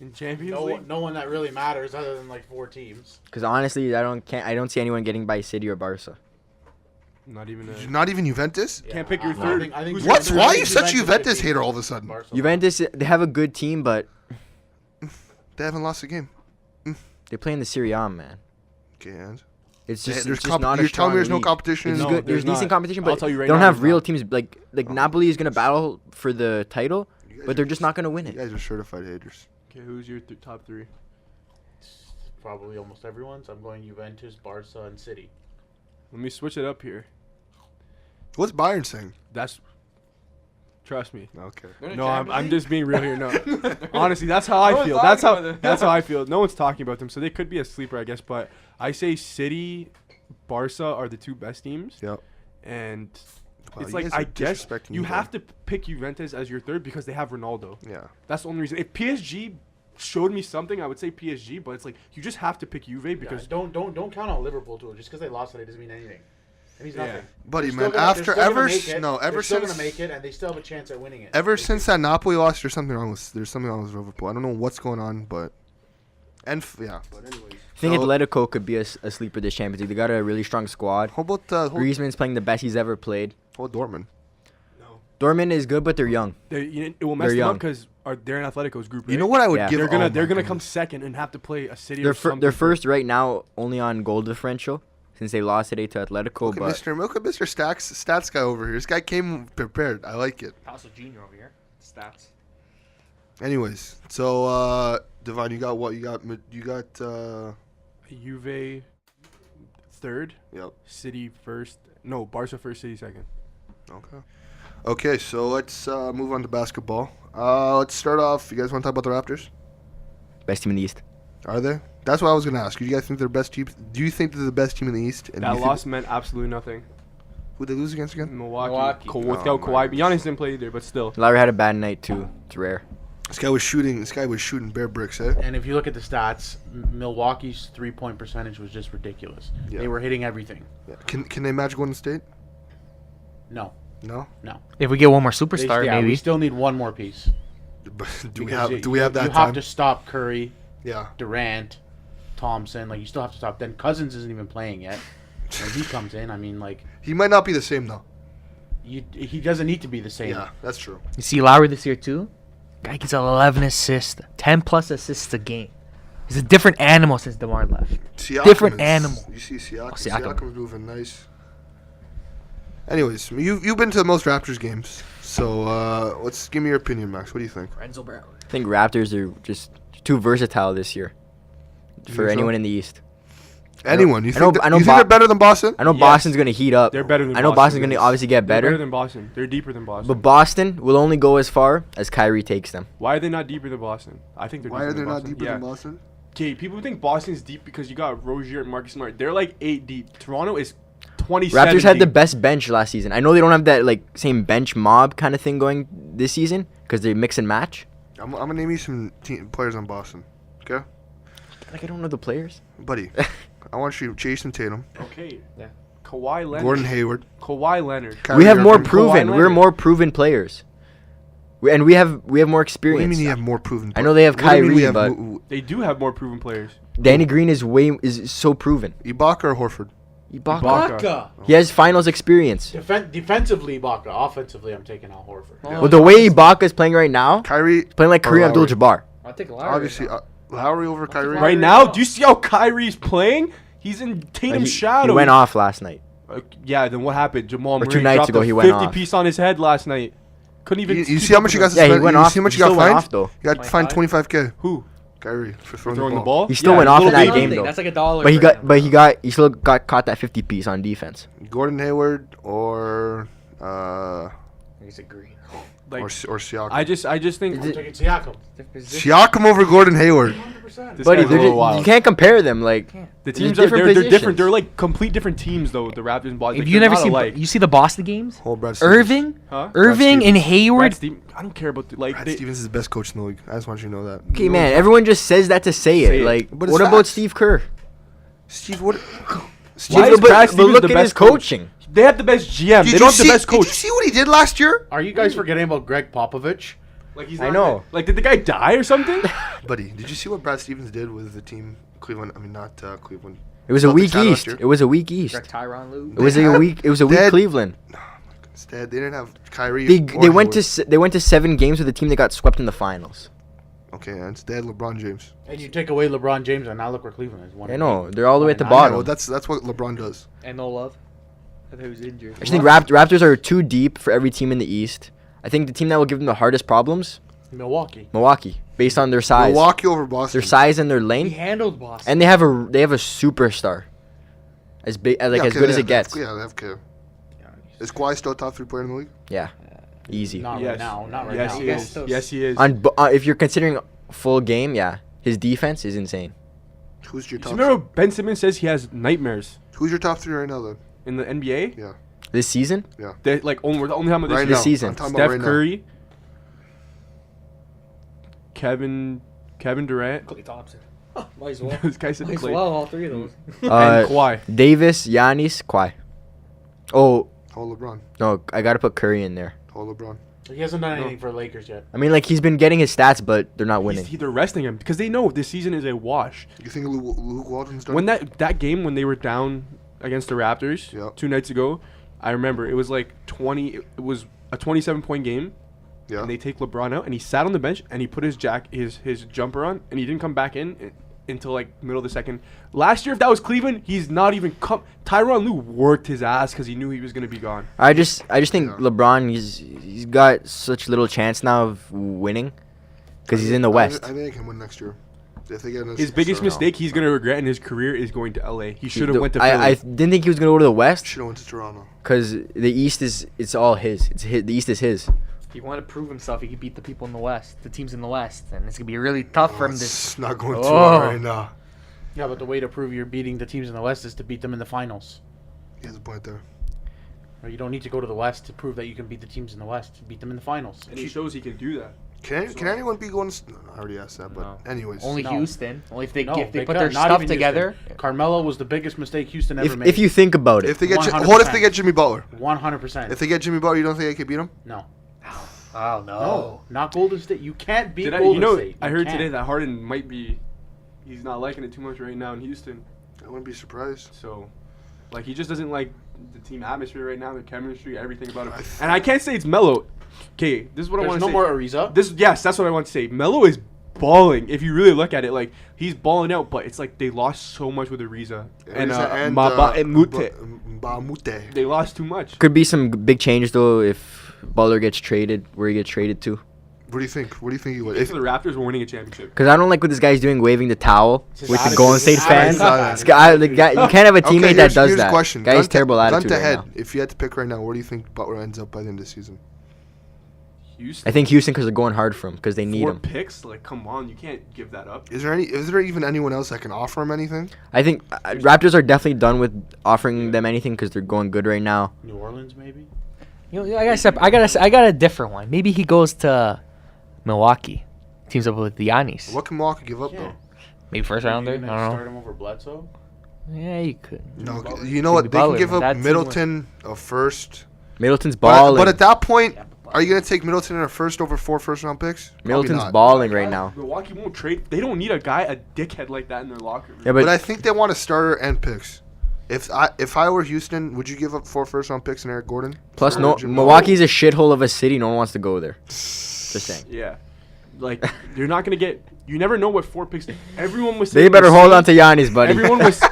In Champions League. No one that really matters other than like 4 teams. Because honestly, I don't see anyone getting by City or Barca. Not even. Not even Juventus? Can't pick your I third. think Who's What's your why third? are you such Juventus Juventus might be hater all of a sudden? Barca. Juventus, they have a good team, but They haven't lost a game. they play in the Serie A, man. Okay, and It's there's just comp- not a you're telling me there's strong no league. competition. It's No, good. there's There's decent not. competition, I'll but tell you right they don't now, have there's real not. teams. Like Napoli is gonna battle for the title, You guys but are they're just not gonna win You it. guys are certified haters. Okay, who's your top 3? Probably almost everyone's. I'm going Juventus, Barca, and City. Let me switch it up here. What's Bayern saying? That's. Trust me. Okay. No, I'm just being real here. No, honestly, that's how I feel. That's how I feel. No one's talking about them, so they could be a sleeper, I guess. But I say City, Barca are the 2 best teams, Yep. and Wow, it's you like guys are I guess disrespecting you Juve. have to pick Juventus as your third because they have Ronaldo. Yeah. That's the only reason. If PSG showed me something, I would say PSG. But it's like you just have to pick Juve because Don't count on Liverpool too. Just because they lost today doesn't mean anything. It means Yeah. nothing. Buddy, They're man, still gonna- after they're still gonna ever make it. no, ever They're still since gonna make it, and they still have a chance at winning it. ever since that Napoli lost, there's something wrong with Liverpool. I don't know what's going on, but yeah. But anyways, I think so, Atletico could be a sleeper this Champions League. They got a really strong squad. How about Griezmann's playing the best he's ever played. Dortmund? Dortmund is good, but they're young. it will mess They're them up young. because they're in Atletico's group. Right? You know what I would Yeah. give? They're gonna oh they're my gonna come goodness. second and have to play a City. They're or something they're first right now, only on goal differential since they lost today to Atletico. Look at Mr. Stats guy over here. This guy came prepared. I like it. Tasso Jr. over here. Stats. Anyways, so Divine, you got what? You got Juve third, Yep. City first. No, Barca first, City second. Okay. Okay, so let's move on to basketball. Let's start off. You guys want to talk about the Raptors? Best team in the East. Are they? That's what I was gonna ask. Do you guys think they're best team? Do you think they're the best team in the East? And do That you think- loss meant absolutely nothing. Who'd they lose against again? Milwaukee. Oh Without my Kawhi. goodness. Giannis didn't play either, but still. Lowry had a bad night too. It's rare. This guy was shooting bare bricks, eh? And if you look at the stats, Milwaukee's 3-point percentage was just ridiculous. Yeah. They were hitting everything. Yeah. Can they match Golden State? No. No. If we get one more They- superstar, yeah, maybe. we still need one more piece. Do we Because have that You time? have to stop Curry, Yeah. Durant, Thompson. Like, you still have to stop. Then Cousins isn't even playing yet. When he comes in, I mean, like, He might not be the same though. he doesn't need to be the same. Yeah, that's true. You see Lowry this year too? Guy gets 11 assists, 10 plus assists a game. He's a different animal since DeMar left. Siakam Different animal. You see Siakam. Siakam. Siakam's moving nice. Anyways, you've been to most Raptors games, so let's give me your opinion, Max. What do you think? Renzo Brown. I think Raptors are just too versatile this year You for think so? anyone in the East. Anyone? You I know- think, I know you think Bo- they're better than Boston? I know Yes. Boston's going to heat up. They're better than I know Boston. Boston's going to obviously get They're better better. than Boston. They're deeper than Boston. But Boston will only go as far as Kyrie takes them. Why are they not deeper than Boston? I think they're Why deeper are they than not Boston. deeper Yeah. than Boston? Okay, people think Boston's deep because you got Rozier and Marcus Smart. They're like 8 deep. Toronto is 27 Raptors had the deep. best bench last season. I know they don't have that like same bench mob kind of thing going this season because they mix and match. I'm gonna name you some players on Boston. Okay, Like I don't know the players. buddy. I want you Jason Tatum, Okay. Yeah. Kawhi Leonard. Gordon Hayward. Kawhi Leonard. Kyrie We have more Irving. proven. Kawhi We're Leonard. more proven players. And we have more What do you experience. mean you have more proven? I know they have What do you mean we Kyrie, have but They do have more proven players. Danny Green is so proven. Ibaka or Horford? Ibaka. Ibaka. He has finals experience. Defensively, Ibaka. Offensively, I'm taking Al Horford. Oh, Well, the way Ibaka is playing right now, Kyrie. playing like Or Kareem Lowry. Abdul-Jabbar. I'll take Lowry. Obviously, Lowry over Kyrie. Right now, do you see how Kyrie's playing? He's in Tatum's shadow. He went off last night. Yeah, then what happened? Jamal Murray 2 nights dropped ago, a he went 50 off. piece on his head last night. Couldn't even. You keep see how up much he with got him. Yeah, he suspended? went You off. see how much He he got still went fined? off though. He got fined 25K. Who? Kyrie for Throwing throwing the the ball. ball? He still Yeah, went off in little that baby. game though. That's like $1. But he for him. got he still got caught that 50 piece on defense. Gordon Hayward or He's a green. Like, or Siakam. I just think I'm taking Siakam. Siakam over Gordon Hayward. 100%. this Buddy, guy's a little you wild. can't compare them. Like The There's teams different they're different. positions. They're like complete different teams though. The Raptors and Boston. If Like, you they're never not seen, alike. you see the Boston games, Whole Brad Stevens. Irving, Huh? Irving and Brad Hayward. Stevens. I don't care about the, like. Brad They, Stevens is the best coach in the league. I just want you to know that. okay, man, everyone just says that to say Say it. it. Like But it's what about facts. Steve Kerr? Steve, what? Why Steve, is but, Brad but Stevens look the at best his coach? coaching. they have the best GM. They don't have the best Did coach. you see what he did last year, Are you guys forgetting about Greg Popovich? Like he's I not know. good. Like did the guy die or something? buddy? Did you see what Brad Stevens did with the team Cleveland? I mean, not Cleveland. It was a Celtics weak had last East. year. It was a weak East. Tyronn Lue. It was They a had weak. It was a weak dead- Cleveland. Instead, they didn't have Kyrie. They or went Hayward. to 7 games with a team that got swept in the finals. Okay, and instead LeBron James. And you take away LeBron James, and now look where Cleveland is. I know they're all the way at the 1-9. Yeah, bottom. well, that's what LeBron does. And no love. I thought he was injured. I just think Raptors are too deep for every team in the East. I think the team that will give them the hardest problems, Milwaukee. Milwaukee, based on their size, Milwaukee over Boston. their size and their He length, handled Boston. and they have a superstar, as big as Yeah, as okay, good as they it gets. Yeah, they have K. Is Kawhi still a top 3 player in the league? Yeah, easy. Not right now. Not right yes, now. he Yes, is. those- Yes, he is. If you're considering full game, yeah, his defense is insane. Who's your You top? remember Ben Simmons says he has nightmares Who's your top 3 right now, then? in the NBA? Yeah, This season, They like only time of this right year. now. season. I'm talking about Steph right Curry, Kevin Durant. Clay Thompson. Might as well. This guy said Might as Clay. well, all three of those. And uh, Kawhi. Davis, Giannis, Kawhi. Oh now. Oh, LeBron. no, I gotta put Curry in there. Oh, LeBron. He hasn't done anything for Lakers yet. I mean, like he's been getting his stats, but they're not winning. They're resting him because they know this season is a wash. You think Luke Walton's done? When that game when they were down against the Raptors Yeah. 2 nights ago, I remember it was like 20. It was a 27-point game, Yeah. and they take LeBron out, and he sat on the bench and he put his jumper on, and he didn't come back in until like middle of the second. Last year, if that was Cleveland, he's not even come. Tyronn Lue worked his ass because he knew he was gonna be gone. I just think Yeah. LeBron he's got such little chance now of winning because he's in the West. I think they can win next year. If they get His biggest mistake he's gonna regret in his carear is going to LA. He should have The- went to Philly. I didn't think he was gonna go to the West should have went to Toronto. because the East it's all his. The East is his. If he wanted to prove himself, he could beat the people in the West, the teams in the West, and it's gonna be really tough for him. It's not going too Oh. well right now. Yeah, but the way to prove you're beating the teams in the West is to beat them in the finals. He has a point there. Or you don't need to go to the West to prove that you can beat the teams in the West. Beat them in the finals. and he shows he can do that. Can anyone be going? No, I already asked that, but No. anyways. Only No. Houston. Only if they No, put could. their Not stuff even together. Houston. Carmelo was the biggest mistake Houston ever made. If you think about it, If they get 100%. what if they get Jimmy Butler? 100%. If they get Jimmy Butler, you don't think they could beat him? No. Oh no. No. Not Golden State. You can't beat Did I, Golden you know, State. I You heard can't. today that Harden might be. He's not liking it too much right now in Houston. I wouldn't be surprised. So, like, he just doesn't like the team atmosphere right now, the chemistry, everything about it. I th- And I can't say it's Melo. Okay, this is what I There's want no to say. more Ariza. Yes, that's what I want to say. Melo is balling. If you really look at it, like he's balling out, but it's like they lost so much with Ariza and Mute. They lost too much. Could be some big changes though if Butler gets traded, where he gets traded to. What do you think? What do you think he would? If the Raptors were winning a championship. Because I don't like what this guy's doing, waving the towel with the attitude. Golden State His fans. attitude. This guy, the guy, you can't have a teammate that does here's that. a question. Guy has terrible attitude Gun to right head. now. If you had to pick right now, where do you think Butler ends up by the end of the season? Houston. I think Houston because they're going hard for him because they need 4 him. picks, like come on, you can't give that up. Is there even anyone else that can offer him anything? I think Raptors are definitely done with offering them anything because they're going good right now. New Orleans, maybe. You know, I got a different one. Maybe he goes to Milwaukee, teams up with Giannis. What can Milwaukee give up Yeah. though? Maybe first rounder. I You're don't gonna know. start him over Bledsoe. Yeah, you could. No, Butler. you know what? They Butler, can give up that team Middleton a first. Middleton's But balling. at that point, are you gonna take Middleton in a first over 4 first-round picks? Probably Middleton's not. balling right now. Milwaukee won't trade. They don't need a dickhead like that in their locker room. Yeah, But but I think they want a starter and picks. If I were Houston, would you give up 4 first-round picks and Eric Gordon? plus For no, Jim Milwaukee's a shithole of a city. No one wants to go there. Just saying. Yeah, like you're not gonna get. You never know what 4 picks. Everyone was. They saying better the hold same- on to Giannis, buddy.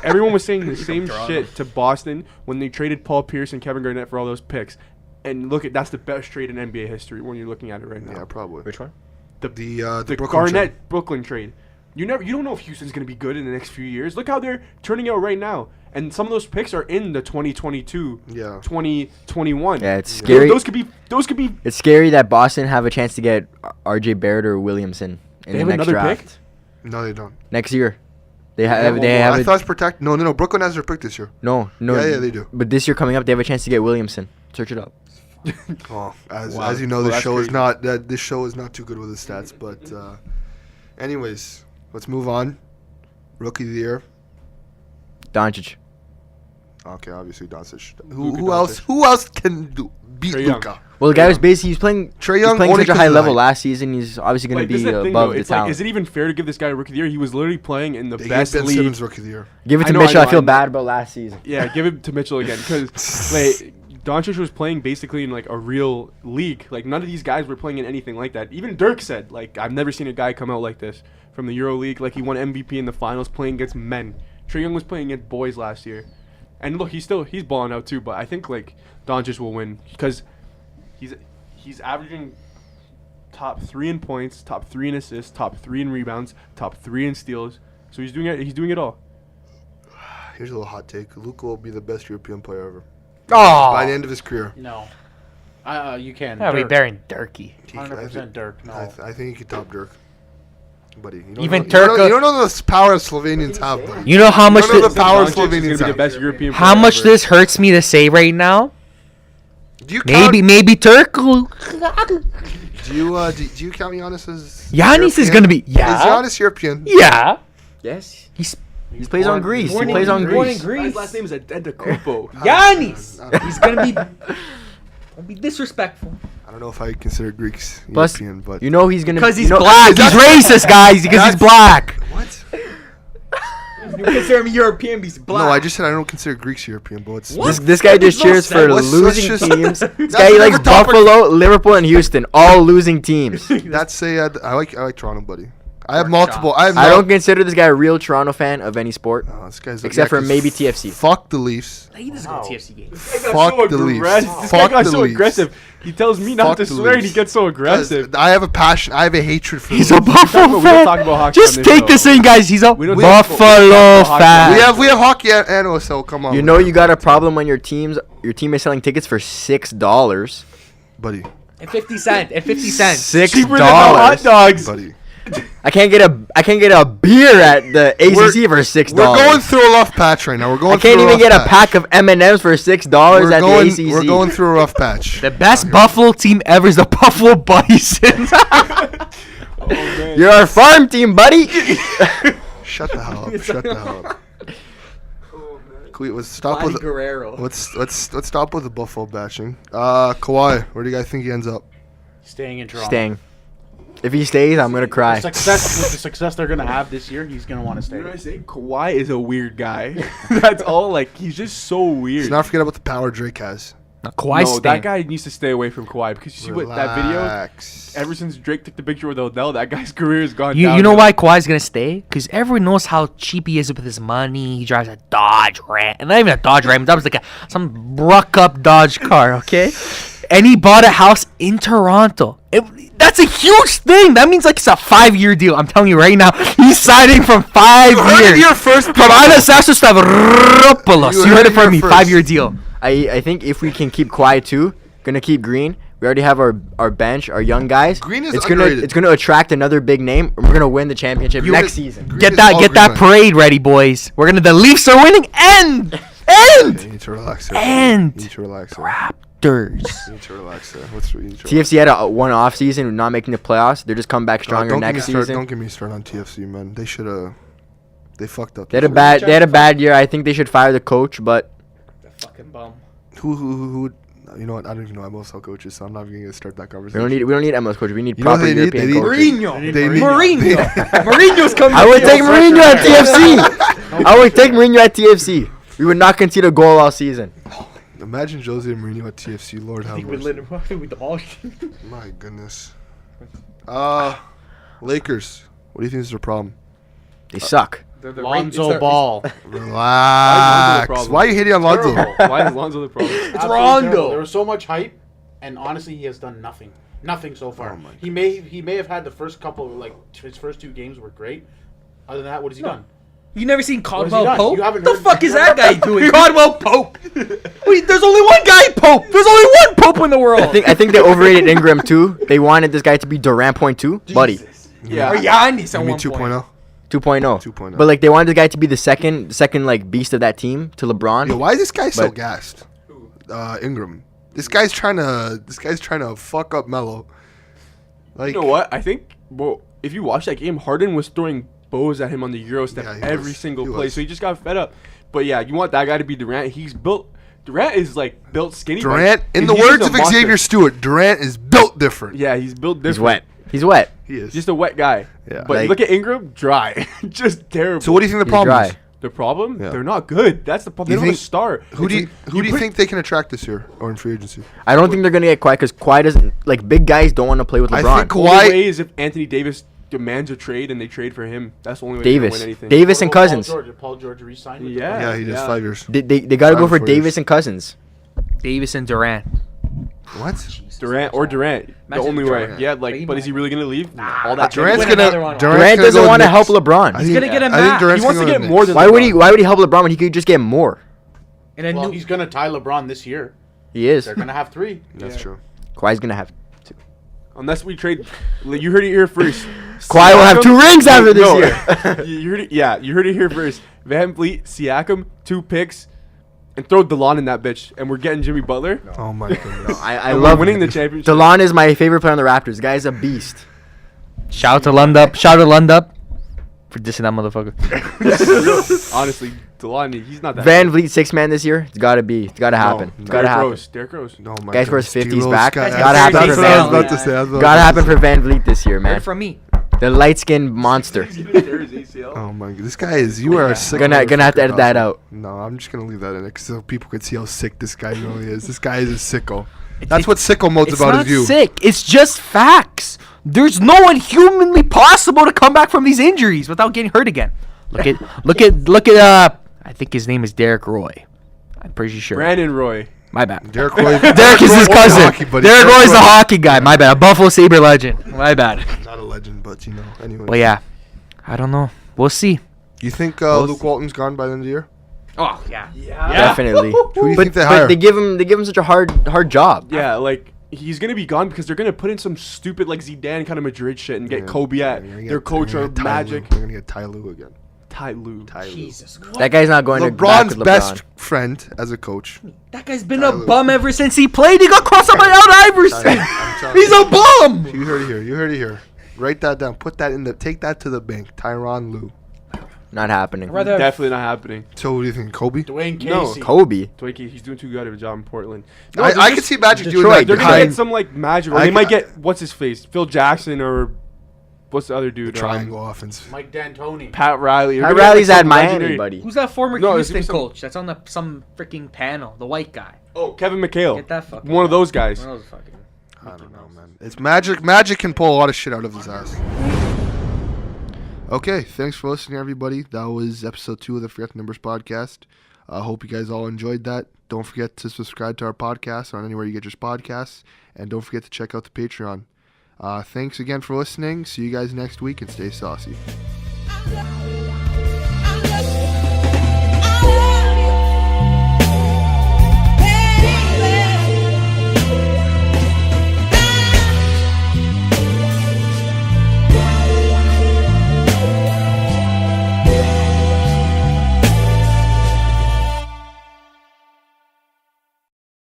Everyone was saying the same shit to Boston when they traded Paul Pierce and Kevin Garnett for all those picks. And look that's the best trade in NBA history when you're looking at it right now. Yeah, probably. Which one? The The Brooklyn Garnett trade. Brooklyn trade. You don't know if Houston's gonna be good in the next few years. Look how they're turning out right now. And some of those picks are in the 2022, Yeah. 2021. Yeah, it's scary. Those could be. It's scary that Boston have a chance to get R.J. Barrett or Williamson in They the have next another draft. pick? No, they don't. Next year. They Yeah, have. well, They have. I thought it's protect. No. Brooklyn has their pick this year. No. Yeah, they do. But this year coming up, they have a chance to get Williamson. Search it up. Oh, as Wow. you know, Well, this that's show is crazy. not this show is not too good with the stats. But, anyways, let's move on. Rookie of the year. Doncic. Okay, obviously Doncic. Luka Who else? Doncic. Who else can beat Trae Young. Luka? Well, the guy was basically he's playing. Trae He's Young playing only such a 'cause high of level height. last season. He's obviously going Like, to this is be the thing, above though. the It's like, talent. is it even fair to give this guy Rookie of the Year? He was literally playing in the They gave best Ben league. Simmons Rookie of the Year. Give it I to know, Mitchell. I know, feel I know. bad about last season. Yeah, give it to Mitchell again because like Doncic was playing basically in like a real league. Like none of these guys were playing in anything like that. Even Dirk said like I've never seen a guy come out like this from the Euro League. Like he won MVP in the finals playing against men. Trae Young was playing against boys last year, and look he's balling out too. But I think like Doncic will win because he's averaging top 3 in points, top 3 in assists, top 3 in rebounds, top 3 in steals. So he's doing it. He's doing it all. Here's a little hot take. Luka will be the best European player ever Oh, by the end of his career. No. You can. that'd be Dirk. Baron Durkee. 100% Dirk. No. I think he could top Dirk. Buddy, you don't Even know, you don't know- Turco- you don't know the power Slovenians have, buddy. You know how much don't know thi- the power of Doncic is gonna Slovenians be the have. best European how player much ever. this hurts me to say right now. Do you count, Maybe Turk. Do you count Giannis as Giannis is European? gonna be Is yeah. Giannis European? Yeah. Yes. He's He plays on Greece. He born plays on born in Greece. Greece. His last name is Antetokounmpo. Giannis. He's gonna be. Don't be disrespectful. I don't know if I consider Greeks Plus, European, but You know he's gonna. Because you he's know- black. He's racist, guys. Because he's black. what? You consider him European, but he's black. No, I just said I don't consider Greeks European, but it's This guy just no cheers sense. for Let's losing just- teams. This That's guy he likes another topic. Buffalo, Liverpool, and Houston, all losing teams. that's I like Toronto, buddy. I have multiple. I don't consider this guy a real Toronto fan of any sport. This guy's Except for 'cause maybe TFC. Fuck the Leafs. He doesn't go to TFC games. Fuck the Leafs. This guy Fuck got the so Leafs. aggressive. He tells me not Fuck to the swear, and he Leafs. gets so 'Cause aggressive. I have a passion. I have a hatred for. He's the a Leafs. Buffalo We don't fan. talk about hockey Just on this take show. this in, guys. He's a We don't- Buffalo hockey. fan. We have hockey and OSL. Come on, You know you got a problem when your team is selling tickets for $6. buddy. And 50 cents. And 50 cents. Cheaper than the hot $6. dogs. Buddy. I can't get a beer at the ACC for $6. We're going through a rough patch right now. We're going. I can't through even rough get a patch. pack of M&Ms for $6 at the ACC. We're going through a rough patch. The best Buffalo team ever is the Buffalo Bison. Oh, man. You're our farm team, buddy. Shut the hell up. Shut the hell up. Can we, let's stop with Guerrero. let's stop with the Buffalo bashing. Kawhi, where do you guys think he ends up? Staying in Toronto. Staying. If he stays, I'm gonna cry. With the success they're gonna have this year, he's gonna want to stay. You know what I say? Kawhi is a weird guy. That's all. Like he's just so weird. Let's not forget about the power Drake has. Kawhi's No, staying. that guy needs to stay away from Kawhi because you see what that video. Relax. Ever since Drake took the picture with Odell, that guy's career has gone You down. know why Kawhi's gonna stay? Because everyone knows how cheap he is with his money. He drives a Dodge Ram, and not even a Dodge Ram. That was like some bruck up Dodge car, okay? And he bought a house in Toronto. That's a huge thing. That means like it's a 5-year deal. I'm telling you right now, he's signing from 5 years. Your first From Anastasio Stavropoulos. You heard it from me. first. 5-year deal. I think if we can keep quiet too, gonna keep Green. We already have our bench, our young guys. Green is it's underrated. gonna attract another big name, and we're gonna win the championship next season. Green Get is that all get that green line. parade ready, boys. The Leafs are winning and You need to relax there. And- You need to relax there. Raptors. You need to relax there. What's you need to TFC had a one off season, not making the playoffs. They're just come back stronger don't next season. Don't get me started on TFC, man. They should have. They fucked up. They had a bad year. I think they should fire the coach, but Fucking bum. Who? You know what? I don't even know MLSL coaches, so I'm not even gonna start that we conversation. don't need MLS coach. We need You know what proper they need? European They need coaches. They need- Mourinho. Mourinho's coming. I would to take TFC. Mourinho at TFC. I would take Mourinho at TFC. We would not concede a goal all season. Imagine Jose Mourinho at TFC. Lord have mercy. My goodness. Lakers. What do you think is their problem? They suck. Lonzo Ball. Relax. problem? Why are you hating on Lonzo? Why is Lonzo the problem? It's Rondo. There was so much hype, and honestly, he has done nothing. Nothing so far. Oh my He may have had the first couple, like his first 2 games were great. Other than that, what has he done? You never seen has he Caldwell done? Pope? You haven't The heard- fuck is that guy doing? Caldwell Pope. Wait, there's only one guy Pope. There's only one Pope in the world. I think they overrated Ingram too. They wanted this guy to be Durant .2, buddy. Yeah. Or Giannis You at mean one 2.0? 2.0. 2.0. But like they wanted the guy to be the second like beast of that team to LeBron. Yo, why is this guy so But- gassed? Ingram. This guy's trying to fuck up Melo. Like, You know what? I think, well, if you watch that game, Harden was throwing bows at him on the Euro step Yeah, he every was. single He play, was. so he just got fed up. But yeah, you want that guy to be Durant. Durant is like built skinny. but Durant, in the he's words a of monster. Xavier Stewart, Durant is built different. Yeah, he's built different. He's wet. He's wet. He is. Just a wet guy. Yeah. But Like- look at Ingram, dry. Just terrible. So what do you think the He's problem dry. is? The problem? Yeah. They're not good. That's the problem. They You don't have a think- star. Who do you put- think they can attract this year or in free agency? I don't think they're gonna get Kawhi because Kawhi doesn't like big guys don't want to play with I LeBron. think The only Kawhi. way is if Anthony Davis demands a trade and they trade for him. That's the only way they're Davis, gonna win anything. Davis and Paul Cousins. Paul George re-signed with the Yeah. Bucks. Yeah, he does 5 years. They gotta go Five for for Davis years. and Cousins. Davis and Durant. What? Durant. The Imagine only way. Durant. Yeah, But he but is he might. really gonna leave? All that Durant's win gonna. another one. Durant gonna doesn't go want to Knicks. help LeBron. I think- gonna get a I think max. Durant's He wants gonna to go get to more Knicks. than Why would LeBron. he help LeBron when he could just get more? And a Well, new. he's gonna tie LeBron this year. He is. They're gonna have 3. That's true. Kawhi's gonna have. Unless we trade, you heard it here first. Kawhi will have 2 rings after this No. year. You heard it. Yeah, you heard it here first. Van Vliet, Siakam, 2 picks, and throw DeLon in that bitch, and we're getting Jimmy Butler. Oh my goodness. I And love we're winning the championship. DeLon is my favorite player on the Raptors. The guy's a beast. Shout out to Lundup. Shout out to Lundup for dissing that motherfucker. Honestly, DeLon, he's not that. Van Vliet 6-man this year. It's gotta happen. It's gotta happen. Derrick Rose. No, my Guys goodness. versus 50s D-Rose back. guy- Gotta happen That's for what I was Van about Vliet. to say. That's what I was Gotta about happen to for Van Vliet this year, man. Heard from me. The light-skinned monster. say. Oh my god, this guy is. You are a sick. Gonna have to motherfucker, edit that Dawson. out. No, I'm just gonna leave that in so people could see how sick this guy really is. This guy is a sicko. That's what sicko mode's It's about. not Is you. sick. It's just facts. There's no one humanly possible to come back from these injuries without getting hurt again. Look at. I think his name is Derek Roy. I'm pretty sure. Brandon Roy. My bad. Derek Roy. Derek is his Roy, cousin. hockey buddy. Derek Roy's the Roy. hockey guy. My bad. A Buffalo Sabre legend. My bad. Not a legend, but you know. Anyway. Well, yeah. I don't know. We'll see. You think We'll Luke Walton's gone by the end of the year? Oh yeah. Definitely. Who do you But, think they but hire? they give him such a hard job. Yeah, like he's gonna be gone because they're gonna put in some stupid like Zidane kind of Madrid shit and get Kobe at their coach or Magic. They're gonna get Ty Lue again. Ty Lue. Jesus Christ. That guy's not going to back LeBron's with best LeBron. friend as a coach. That guy's been Ty a Lue. bum ever since he played. He got crossed up by Al Iverson. I'm telling He's you. a bum. You heard it here. You heard it here. Write that down. Put that in the. Take that to the bank. Tyronn Lue. Not happening. Definitely not happening. So what do you think, Kobe? Dwayne No. Casey. Kobe. Twakey, he's doing too good of a job in Portland. I could see Magic doing Detroit. that. They're gonna behind- get some like Magic, or I they might ca- get what's his face, Phil Jackson or what's the other dude? Triangle offense. Mike D'Antoni. Pat Riley. Pat We're gonna have, Riley's like, at some Miami, legendary- buddy. Who's that former No, it's Houston some- coach that's on some freaking panel? The white guy. Oh, Kevin McHale. Get that fucking One of guy. those guys. One of those fucking. I don't know, man. It's Magic. Magic can pull a lot of shit out of his ass. Okay, thanks for listening, everybody. That was episode 2 of the Forget the Numbers podcast. I hope you guys all enjoyed that. Don't forget to subscribe to our podcast on anywhere you get your podcasts. And don't forget to check out the Patreon. Thanks again for listening. See you guys next week and stay saucy. I'm